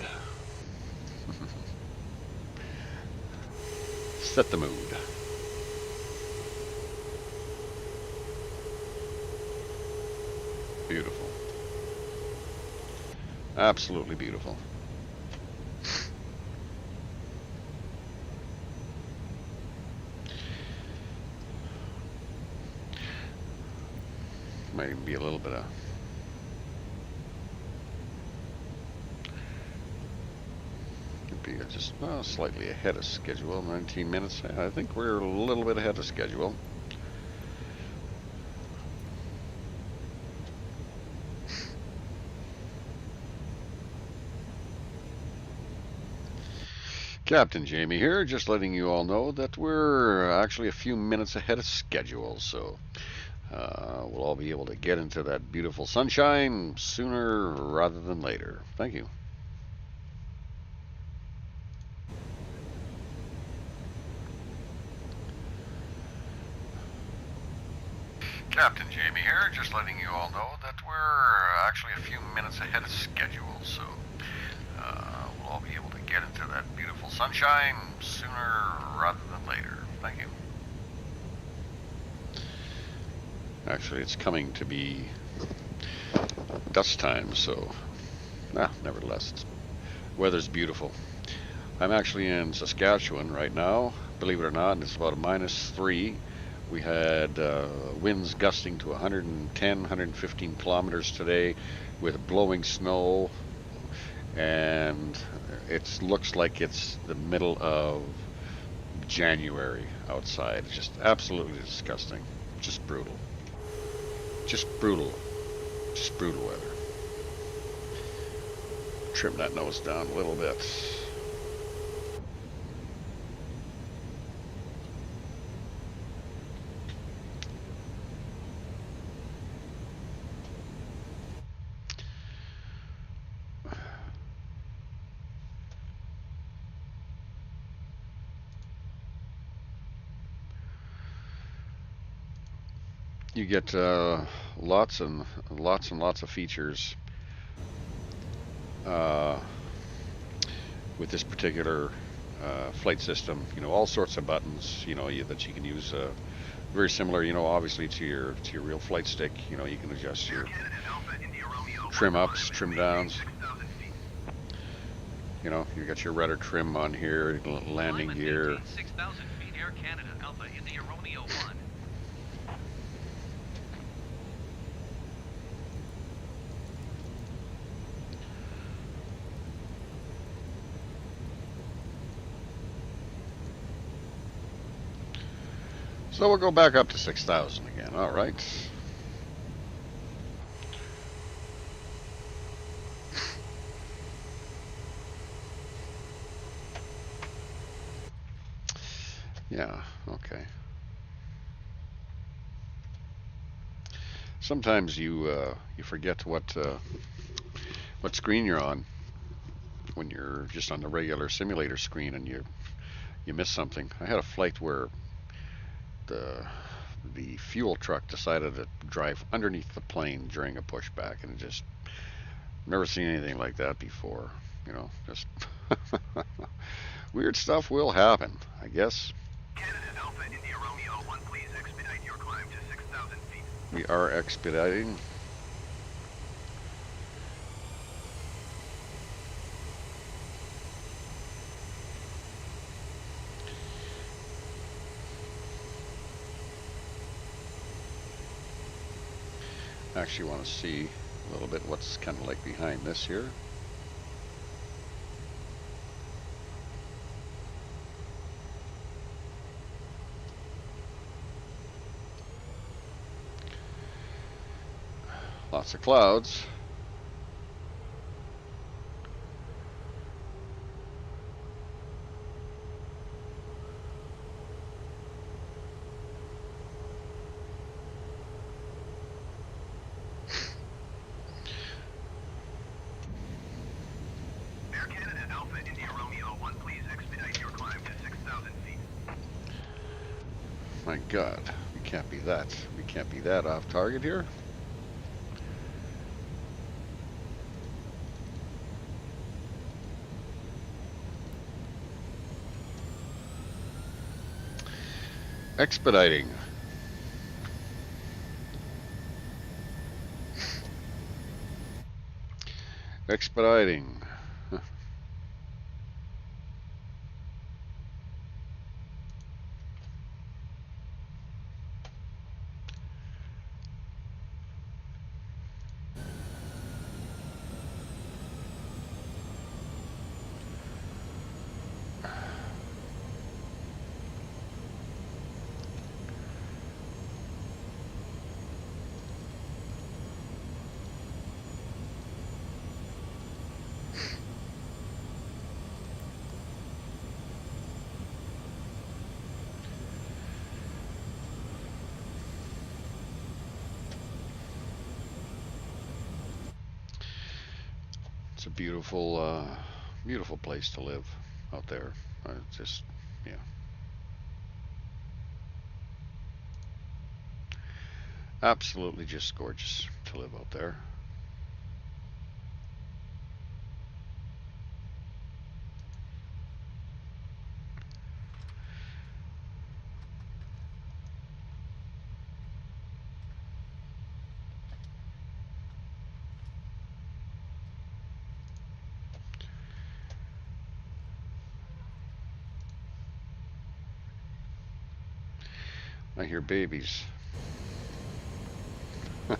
A: Set the mood. Beautiful. Absolutely beautiful. Might even be a little bit of just slightly ahead of schedule. 19 minutes. I think we're a little bit ahead of schedule. Captain Jamie here, just letting you all know that we're actually a few minutes ahead of schedule, so we'll all be able to get into that beautiful sunshine sooner rather than later. Thank you.
G: Captain Jamie here, just letting you all know that we're actually a few minutes ahead of schedule, so we'll all be able to get into that beautiful sunshine sooner rather than later. Thank you.
A: Actually, it's coming to be dust time, so nevertheless, weather's beautiful. I'm actually in Saskatchewan right now, believe it or not, and it's about a -3. We had winds gusting to 110, 115 kilometers today with blowing snow, and it looks like it's the middle of January outside. It's just absolutely disgusting. Just brutal. Just brutal. Just brutal weather. Trim that nose down a little bit. You get lots and lots of features with this particular flight system. You know, all sorts of buttons. You know, that you can use. Very similar. You know, obviously to your real flight stick. You know, you can adjust your trim ups, trim downs. You know, you got your rudder trim on here, landing gear.
H: 6,000 feet, Air Canada, Alpha India Romeo 1.
A: So we'll go back up to 6,000 again. All right. Yeah, okay. Sometimes you forget what screen you're on when you're just on the regular simulator screen, and you miss something. I had a flight where the fuel truck decided to drive underneath the plane during a pushback, and just never seen anything like that before. You know, just weird stuff will happen, I guess.
K: Canada Alpha India Romeo 1, please expedite your climb to 6,000 feet.
A: We are expediting. I actually want to see a little bit what's kind of like behind this here. Lots of clouds.
K: Air Canada Alpha India Romeo 1, please expedite your climb to 6,000 feet.
A: My God, we can't be that. We can't be that off target here. Expediting. Expediting. It's a beautiful, beautiful place to live out there. Just, yeah. Absolutely just gorgeous to live out there. I hear babies.
C: We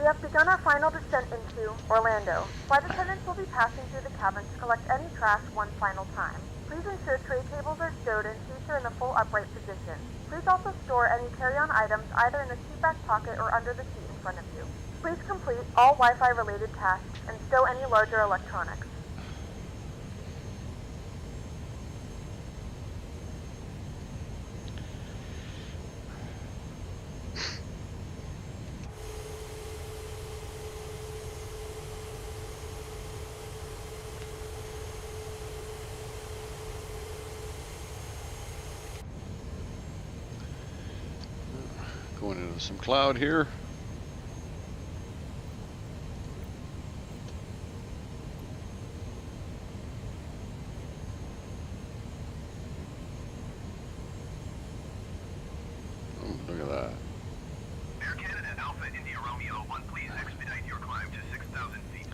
C: have begun our final descent into Orlando. Flight attendants will be passing through the cabin to collect any trash one final time. Please ensure tray tables are stowed and seats are in the full upright position. Please also store any carry-on items either in the seat back pocket or under the seat in front of you. Please complete all Wi-Fi related tasks and stow any larger electronics.
A: Going into some cloud here. Oh, look at that.
K: Air Canada Alpha India Romeo 1, please expedite your climb to 6,000 feet.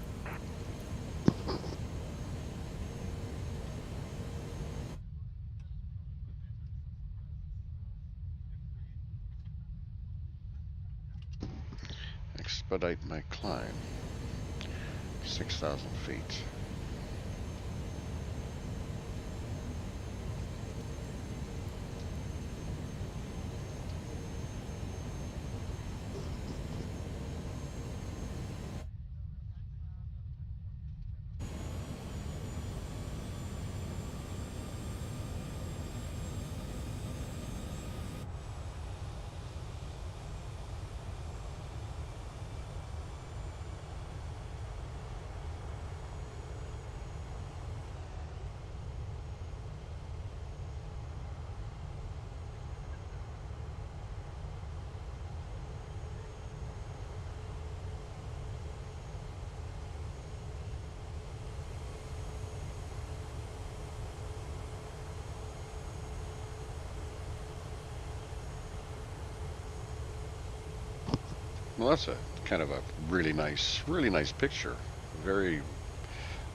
A: Expedite my climb. 6,000 feet. Well, that's a kind of a really nice picture. Very,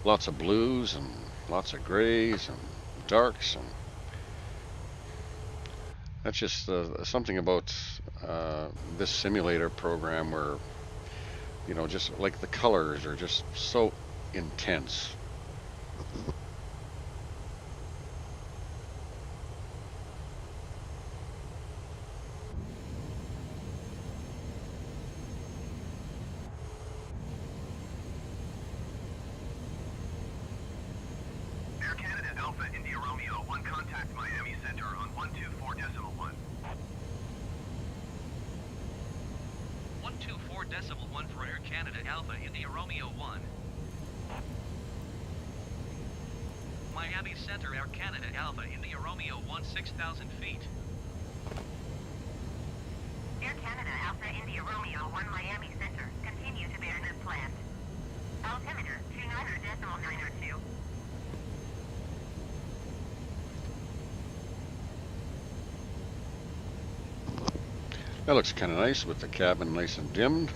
A: lots of blues and lots of grays and darks, and that's just something about this simulator program where, you know, just like the colors are just so intense.
K: Air Canada Alpha India Romeo 1, contact Miami Center on 124.1.
H: 124.1 for Air Canada Alpha India Romeo 1. Miami Center Air Canada Alpha India Romeo 1, 6,000 feet.
B: Air Canada Alpha India Romeo 1 Miami Center. Continue to bear as planned. Altimeter 29.902.
A: That looks kind of nice with the cabin nice and dimmed.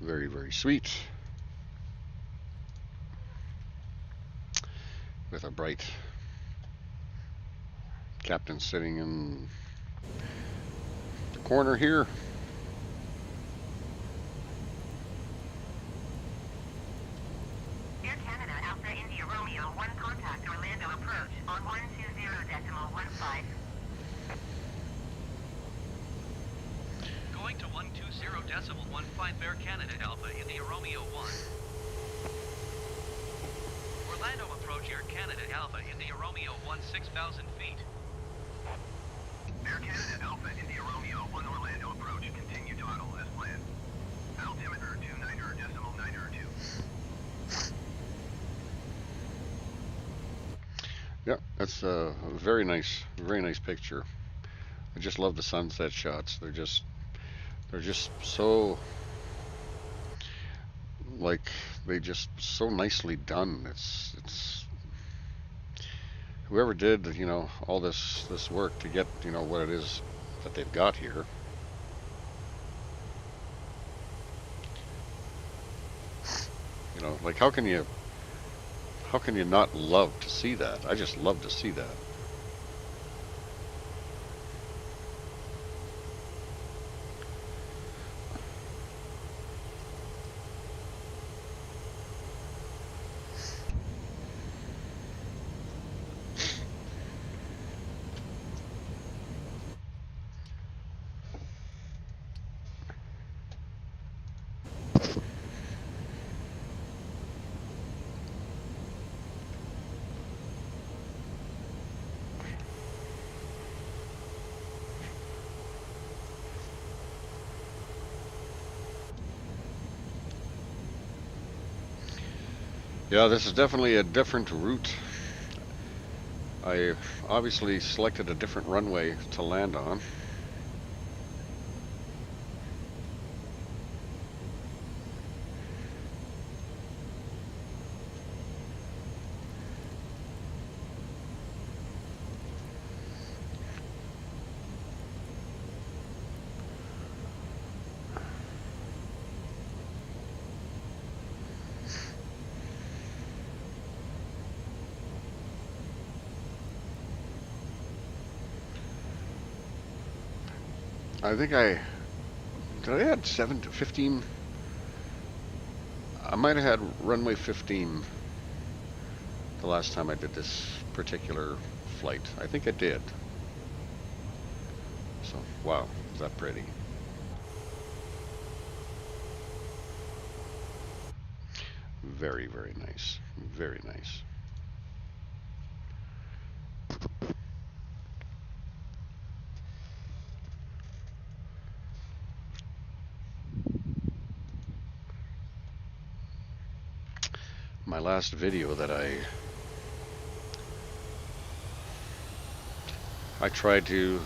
A: Very, very sweet. With a bright captain sitting in the corner here.
B: Air Canada Alpha India Romeo 1 contact Orlando approach on 120.15.
H: Going to 120.15 Air Canada Alpha India Romeo 1. Orlando approach Air Canada Alpha India Romeo 1, 6,000 feet.
K: Air Canada Alpha India Romeo
A: That's a very nice picture. I just love the sunset shots. They're just so like they just so nicely done. It's whoever did all this work to get what it is that they've got here. Like how can you not love to see that? I just love to see that. Yeah, this is definitely a different route. I obviously selected a different runway to land on. I think did I add 7 to 15? I might have had runway 15 the last time I did this particular flight. I think I did. So, wow, is that pretty? Very, very nice. Very nice. My last video that I tried to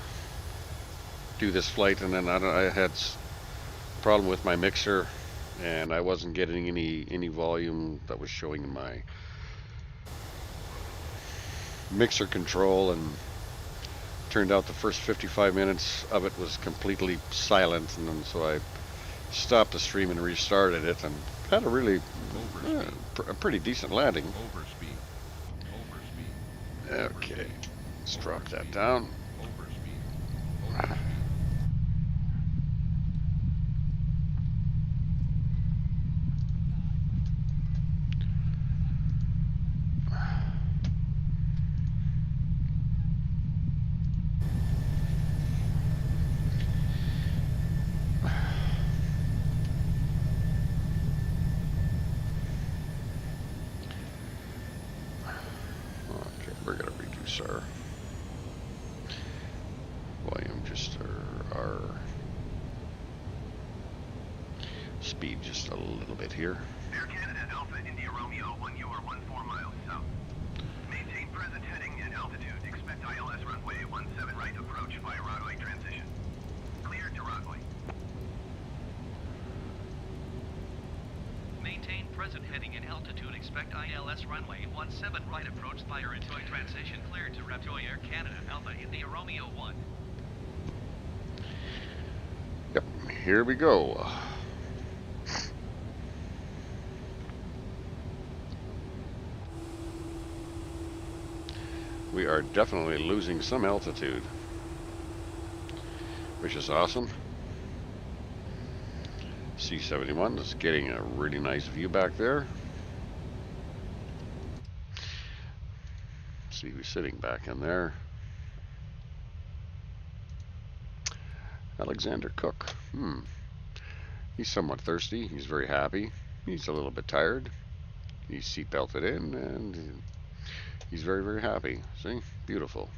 A: do this flight, and then I had a problem with my mixer, and I wasn't getting any volume that was showing in my mixer control, and turned out the first 55 minutes of it was completely silent, and then so I stopped the stream and restarted it, and had a really a pretty decent landing. Okay, let's drop that down. Okay, we're gonna reduce our volume, just our speed just a little bit here.
K: Air Canada Alpha India Romeo 1, you are 14 miles south. Maintain present heading and altitude. Expect ILS runway 17 right approach via runway transition. Clear to runway.
H: Maintain present heading and altitude. Expect ILS runway 17 right approach via runway transition. Clear to Reptoy Air Canada Alpha India Romeo 1.
A: Yep, here we go. We are definitely losing some altitude, which is awesome. C-71 is getting a really nice view back there. See who's sitting back in there. Alexander Cook. He's somewhat thirsty. He's very happy. He's a little bit tired. He's seatbelted in, and he's very, very happy. See? Beautiful.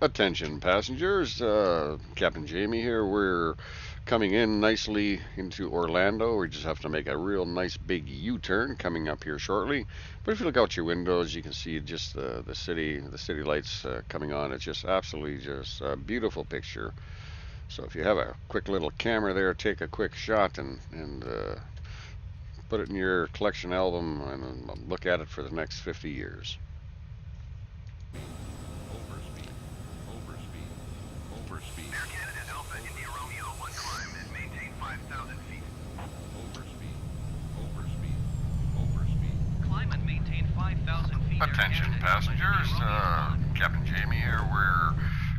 A: Attention passengers, Captain Jamie here. We're coming in nicely into Orlando. We just have to make a real nice big U-turn coming up here shortly. But if you look out your windows, you can see just the city lights coming on. It's just absolutely just a beautiful picture. So if you have a quick little camera there, take a quick shot and put it in your collection album and look at it for the next 50 years.
K: Air Canada Alpha India Romeo 1 climb and maintain 5,000 feet.
H: Climb and maintain 5,000 feet. Air
G: Attention
H: Canada Alpha India
G: passengers,
H: Romeo 1.
G: Captain Jamie here. We're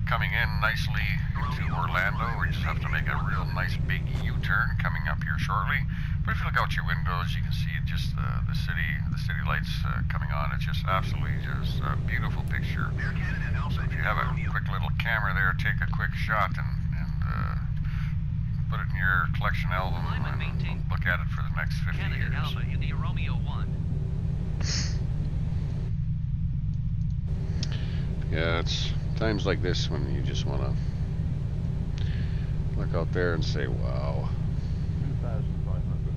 G: coming in nicely into Orlando. We just have to make a real nice big U-turn coming up here shortly. But if you look out your windows, you can see just the city lights coming on. It's just absolutely just a beautiful picture.
K: Air Canada Alpha
G: So if you have a quick little camera there, take a quick shot and put it in your collection album and look at it for the next 50
H: Canada
G: years.
H: Alpha India Romeo 1.
A: Yeah, it's times like this when you just want to look out there and say, wow.
K: 2,500.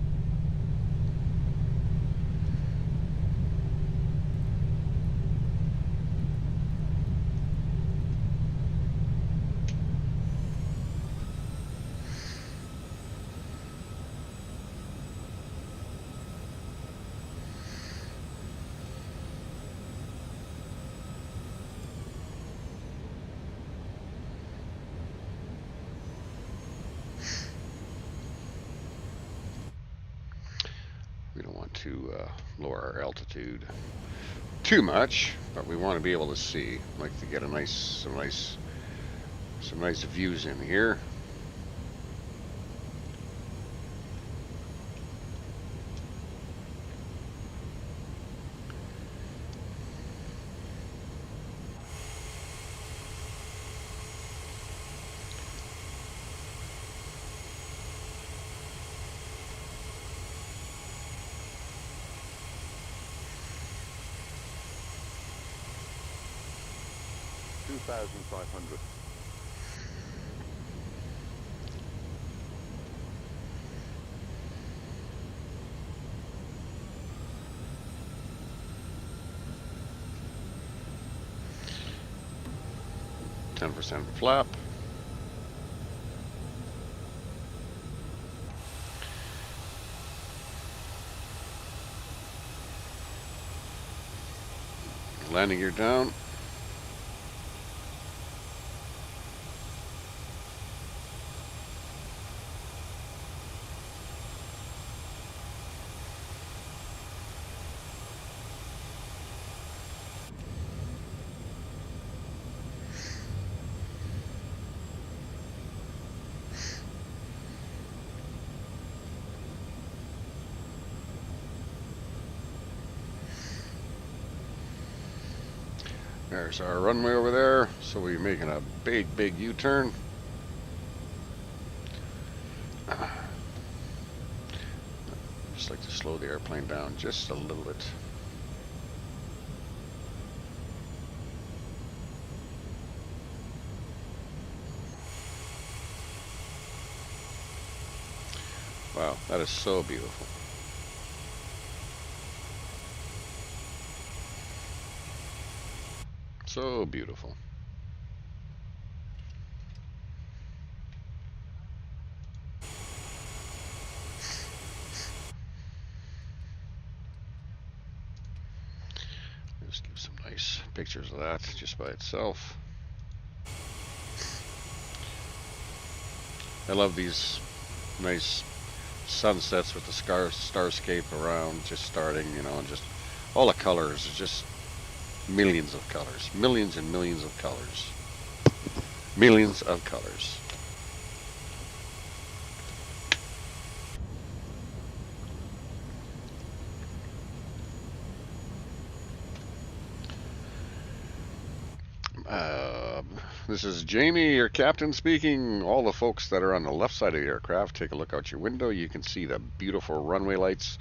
A: We don't want to lower our altitude too much, but we want to be able to see. Like to get some nice views in here.
K: $2,500.
A: %, flap. Landing gear down. There's our runway over there, so we're making a big U-turn. Just like to slow the airplane down just a little bit. Wow, that is so beautiful. So beautiful. Just give some nice pictures of that just by itself. I love these nice sunsets with the starscape around just starting, you know, and just all the colors, just millions of colors, millions and millions of colors, millions of colors. This is Jamie, your captain speaking. All the folks that are on the left side of the aircraft, take a look out your window. You can see the beautiful runway lights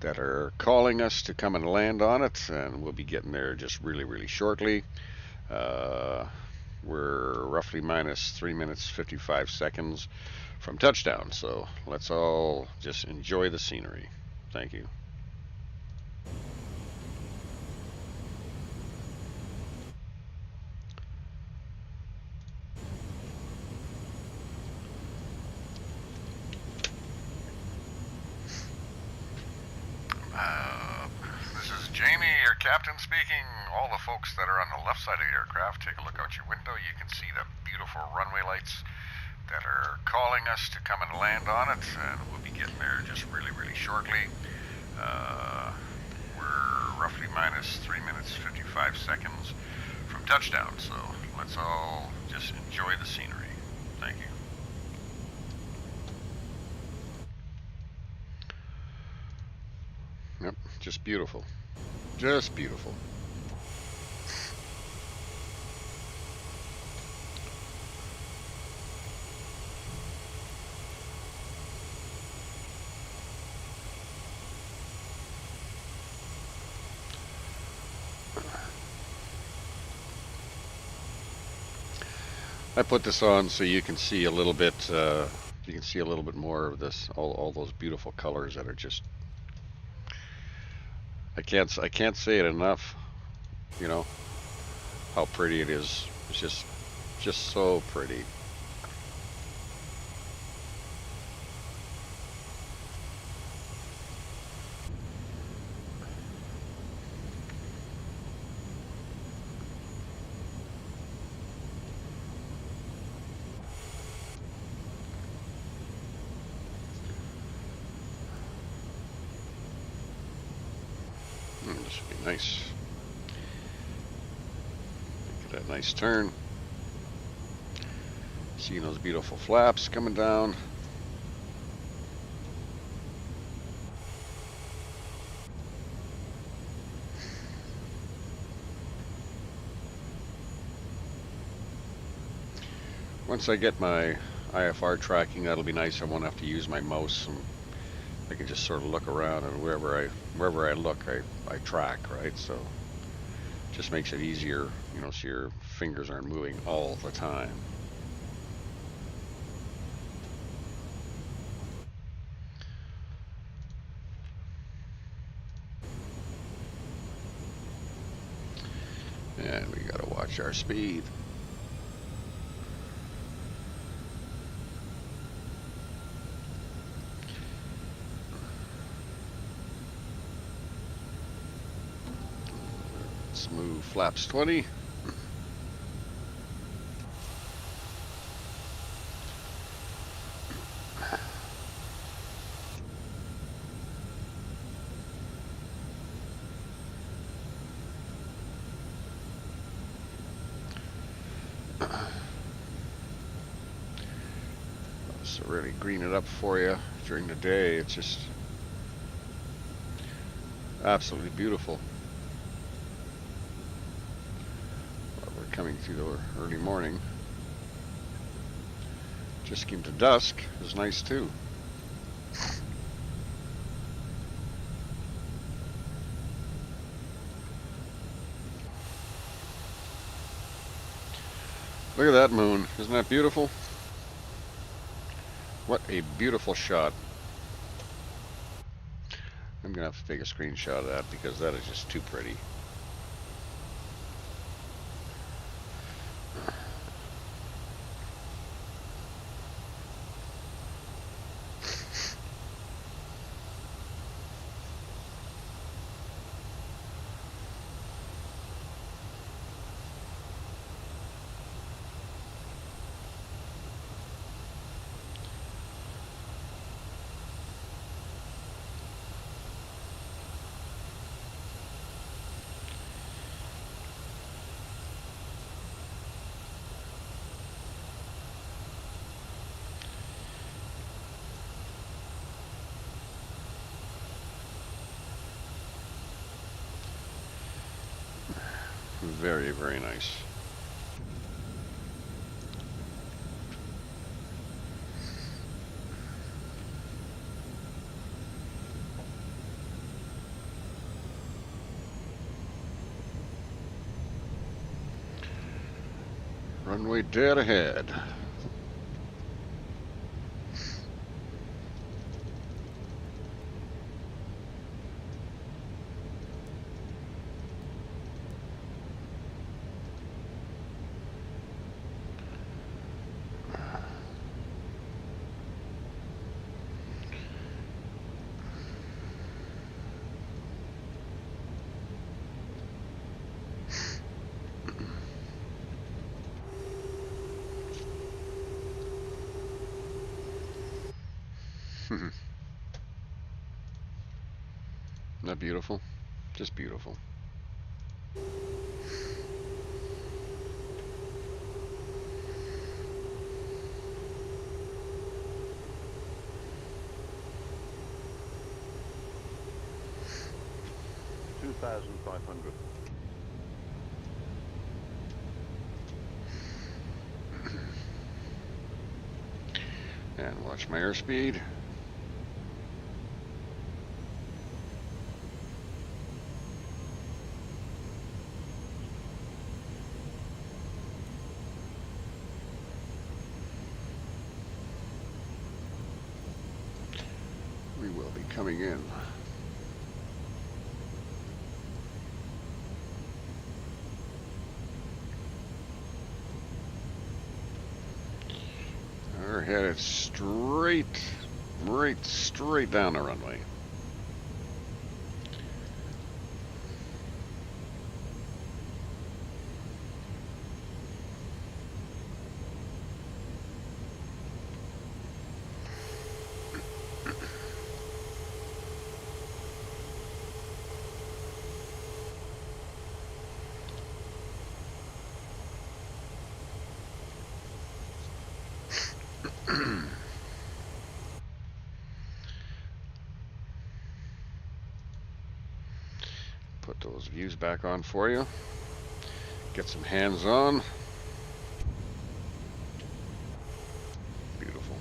A: that are calling us to come and land on it, and we'll be getting there just really shortly. We're roughly minus 3 minutes 55 seconds from touchdown, so let's all just enjoy the scenery. Thank you.
G: This is Jamie, your captain speaking. All the folks that are on the left side of the aircraft, take a look out your window. You can see the beautiful runway lights that are calling us to come and land on it, and we'll be getting there just really, really shortly. We're roughly minus 3 minutes 55 seconds from touchdown, so let's all just enjoy the scenery. Thank you.
A: Yep, just beautiful. Just beautiful. I put this on so you can see a little bit. You can see a little bit more of this. All those beautiful colors that are just. I can't say it enough. You know how pretty it is. It's just so pretty. This would be nice. Get that nice turn. Seeing those beautiful flaps coming down. Once I get my IFR tracking, that'll be nice. I won't have to use my mouse, and I can just sort of look around, and wherever I look, I track, right? So just makes it easier, you know, so your fingers aren't moving all the time. And we gotta watch our speed. Let's move flaps 20. So really green it up for you during the day. It's just absolutely beautiful. We're coming through the early morning. Just came to dusk. It was nice too. Look at that moon. Isn't that beautiful? What a beautiful shot. I'm gonna have to take a screenshot of that because that is just too pretty. Very, very nice. Runway dead ahead. Isn't that beautiful? Just beautiful. And watch my airspeed. We will be coming in. We're headed straight down the runway. Put those views back on for you. Get some hands on. Beautiful.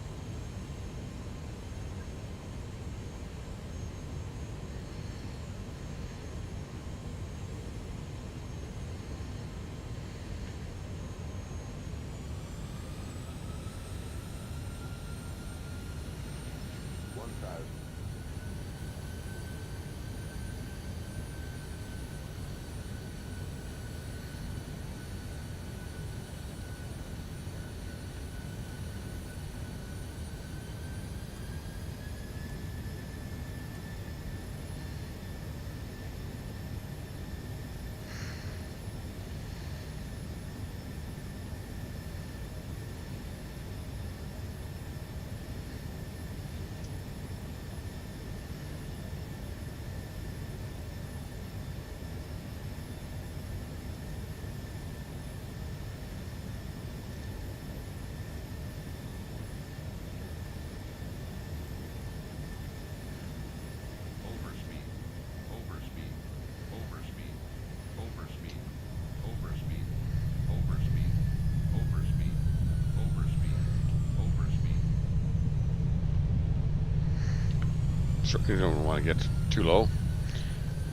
A: Certainly don't want to get too low.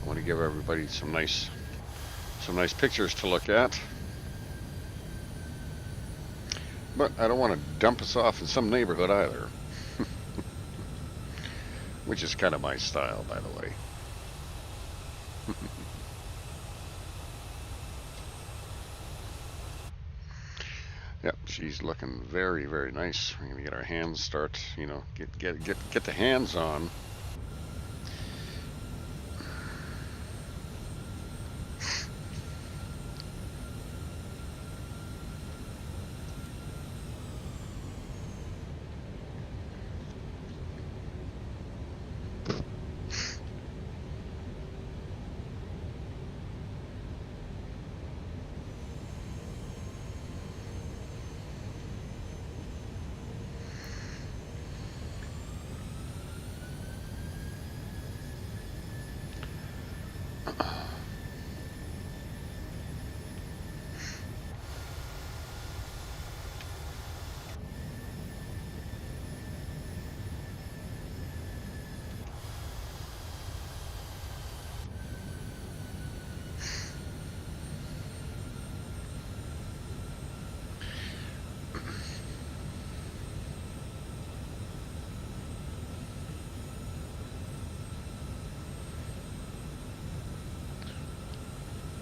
A: I want to give everybody some nice pictures to look at. But I don't want to dump us off in some neighborhood either. Which is kind of my style, by the way. Yep, she's looking very, very nice. We're gonna get our hands start, get the hands on.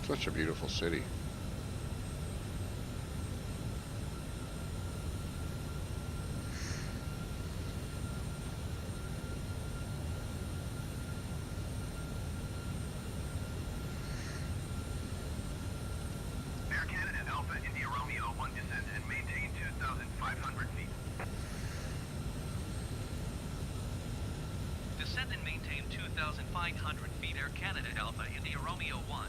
A: Such a beautiful city.
K: Air Canada Alpha India Romeo 1 descend and maintain 2,500 feet.
H: Descend and maintain 2,500 feet. Air Canada Alpha India Romeo 1.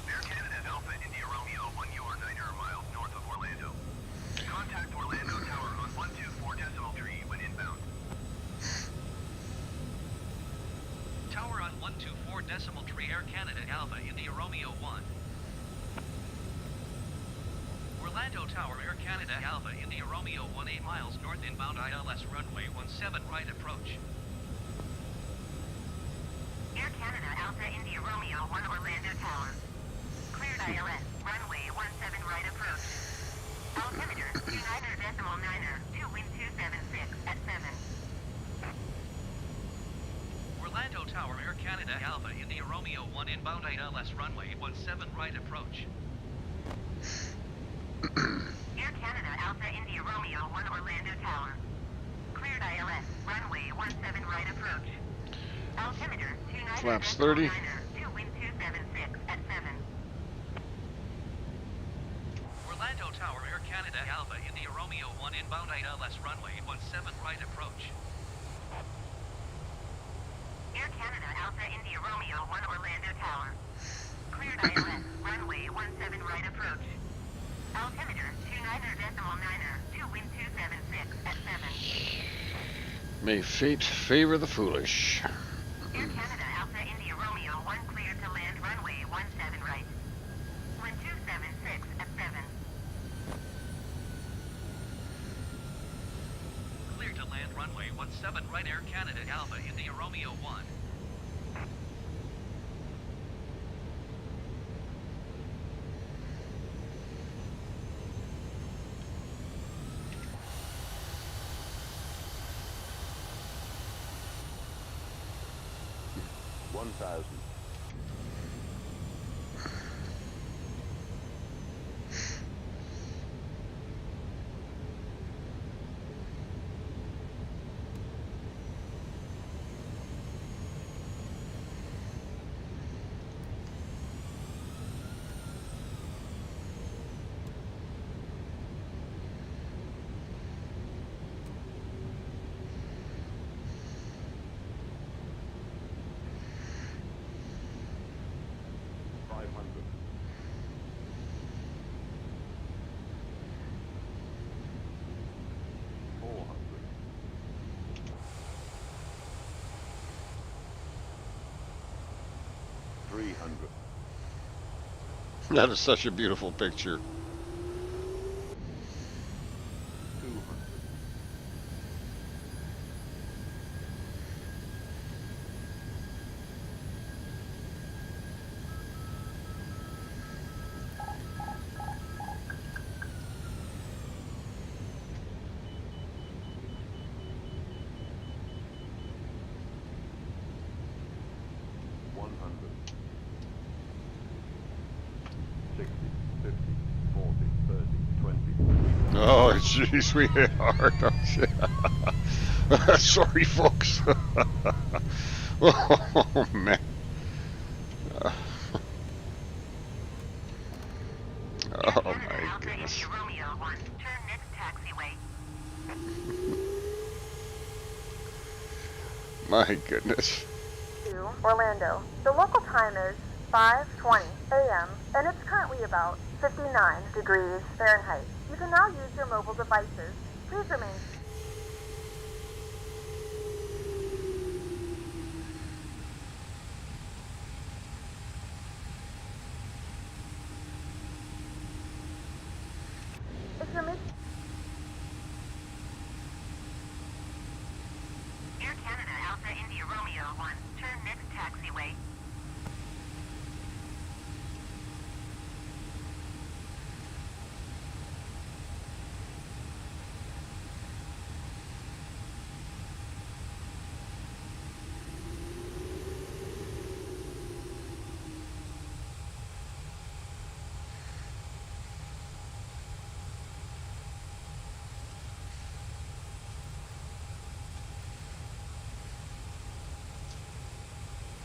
K: Air Canada Alpha India Romeo 1, you are 9 miles north of Orlando. Contact Orlando Tower on 124 decimal tree when inbound.
H: Tower on 124 decimal tree. Air Canada Alpha India Romeo 1. Orlando Tower. Air Canada Alpha India Romeo 1, 8 miles north inbound ILS runway 17 right approach.
B: Air Canada Alpha India Romeo 1 Orlando Tower. Cleared ILS, runway 17 right approach. Altimeter 29.9er, 2 wind 276 at 7.
H: Orlando Tower. Air Canada Alpha India Romeo 1 inbound ILS runway 17 right approach.
B: Air Canada Alpha India Romeo 1 Orlando Tower. Cleared ILS, runway 17 right approach. Altimeter 29.9er,
A: Flaps 30.
B: 2 wind 276 at 7.
H: Orlando Tower. Air Canada Alpha India Romeo 1 inbound ILS runway 17 right approach.
B: Air Canada Alpha India Romeo 1 Orlando Tower. Cleared ILS, runway 17 right approach. Altimeter 29.9er, 2 wind 276 at 7.
A: May fate favor the foolish.
B: Air Canada Alpha India Romeo 1 cleared to land runway 17 right. Wind 276 at 7.
H: Clear to land runway 17 right. Air Canada Alpha India Romeo 1.
A: That is such a beautiful picture. Oh, jeez, we hit hard. Sorry, folks. Oh, man. Oh, my goodness. My goodness.
C: To Orlando. The local time is 5:20 a.m. and it's currently about 59 degrees Fahrenheit. You can now use your mobile devices. Please remain. hear me?
B: Air Canada Alpha India Romeo 1. Turn next taxiway.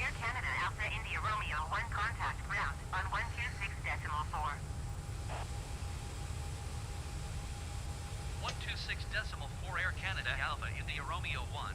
B: Air Canada Alpha India Romeo 1 contact ground on 126.4.
H: 126.4 Air Canada Alpha India Romeo 1.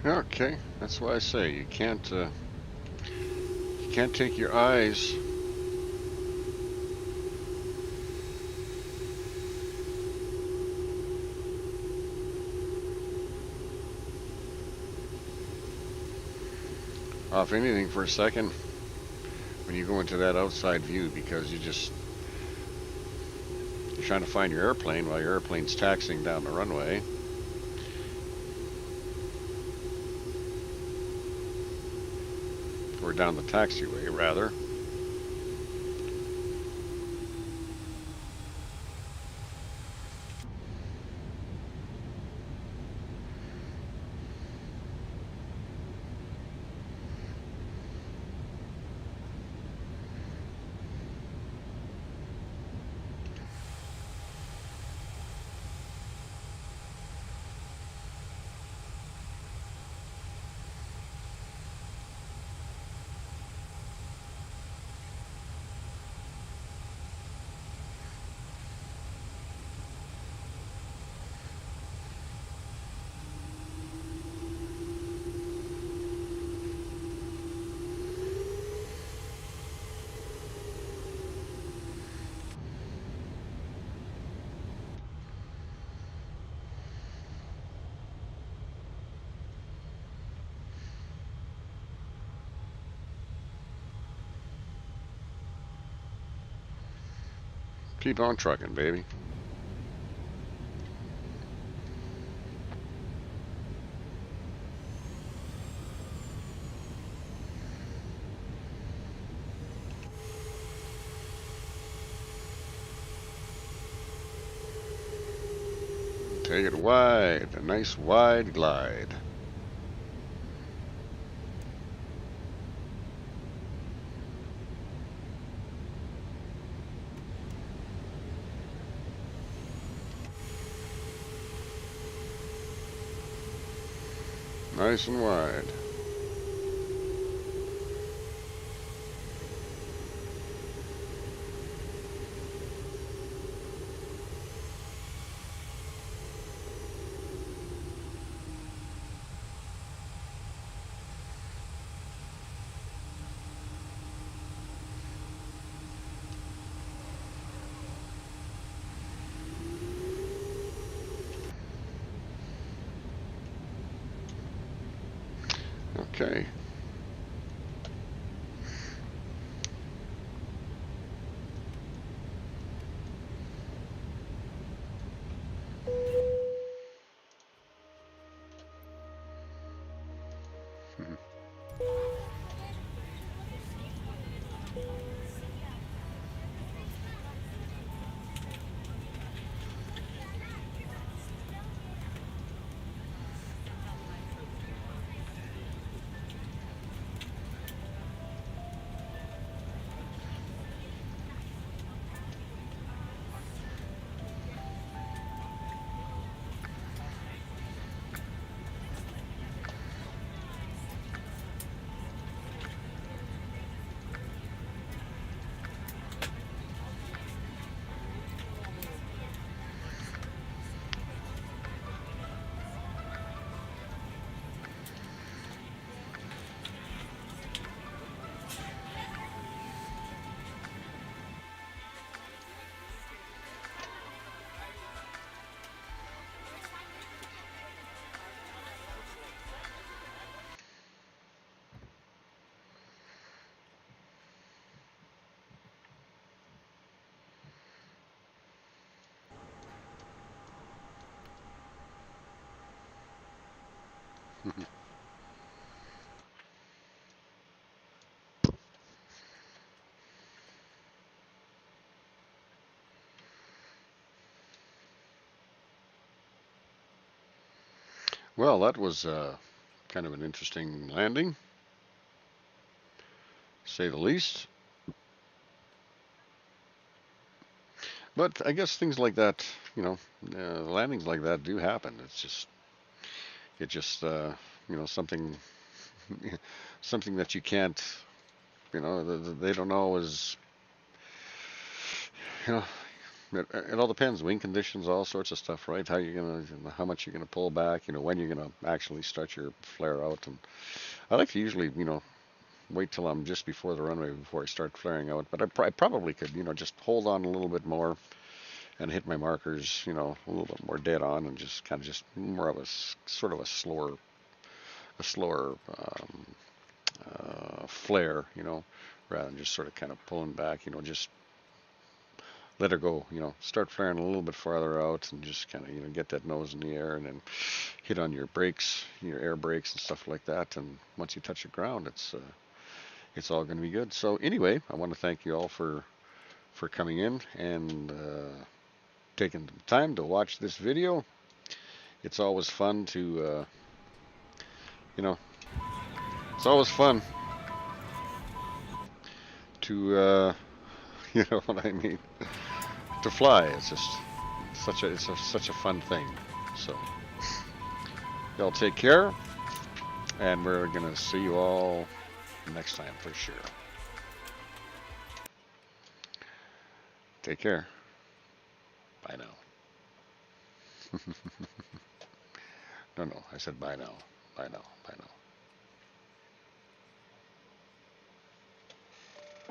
A: Okay, that's why I say you can't take your eyes off anything for a second when you go into that outside view, because you're trying to find your airplane while your airplane's taxiing down the runway. Or down the taxiway, rather. Keep on trucking, baby. Take it wide, a nice wide glide. Nice and wide. Okay. Well, that was kind of an interesting landing, to say the least. But I guess things like that, landings like that do happen. It's just something, something that you can't, they don't always, you know, it all depends. Wind conditions, all sorts of stuff, right? How much you're gonna pull back, when you're gonna actually start your flare out. And I like to usually, wait till I'm just before the runway before I start flaring out. But I probably could, just hold on a little bit more and hit my markers, a little bit more dead on, and just kind of just more of a sort of a slower flare, rather than just sort of kind of pulling back, just let her go, start flaring a little bit farther out and just kind of, get that nose in the air and then hit on your brakes, your air brakes and stuff like that. And once you touch the ground, it's all going to be good. So anyway, I want to thank you all for coming in and taking the time to watch this video. It's always fun to, it's always fun to, you know what I mean, to fly. It's just such a fun thing. So y'all take care, and we're gonna see you all next time for sure. Take care. Bye now. No, I said bye now. Bye now. Bye now.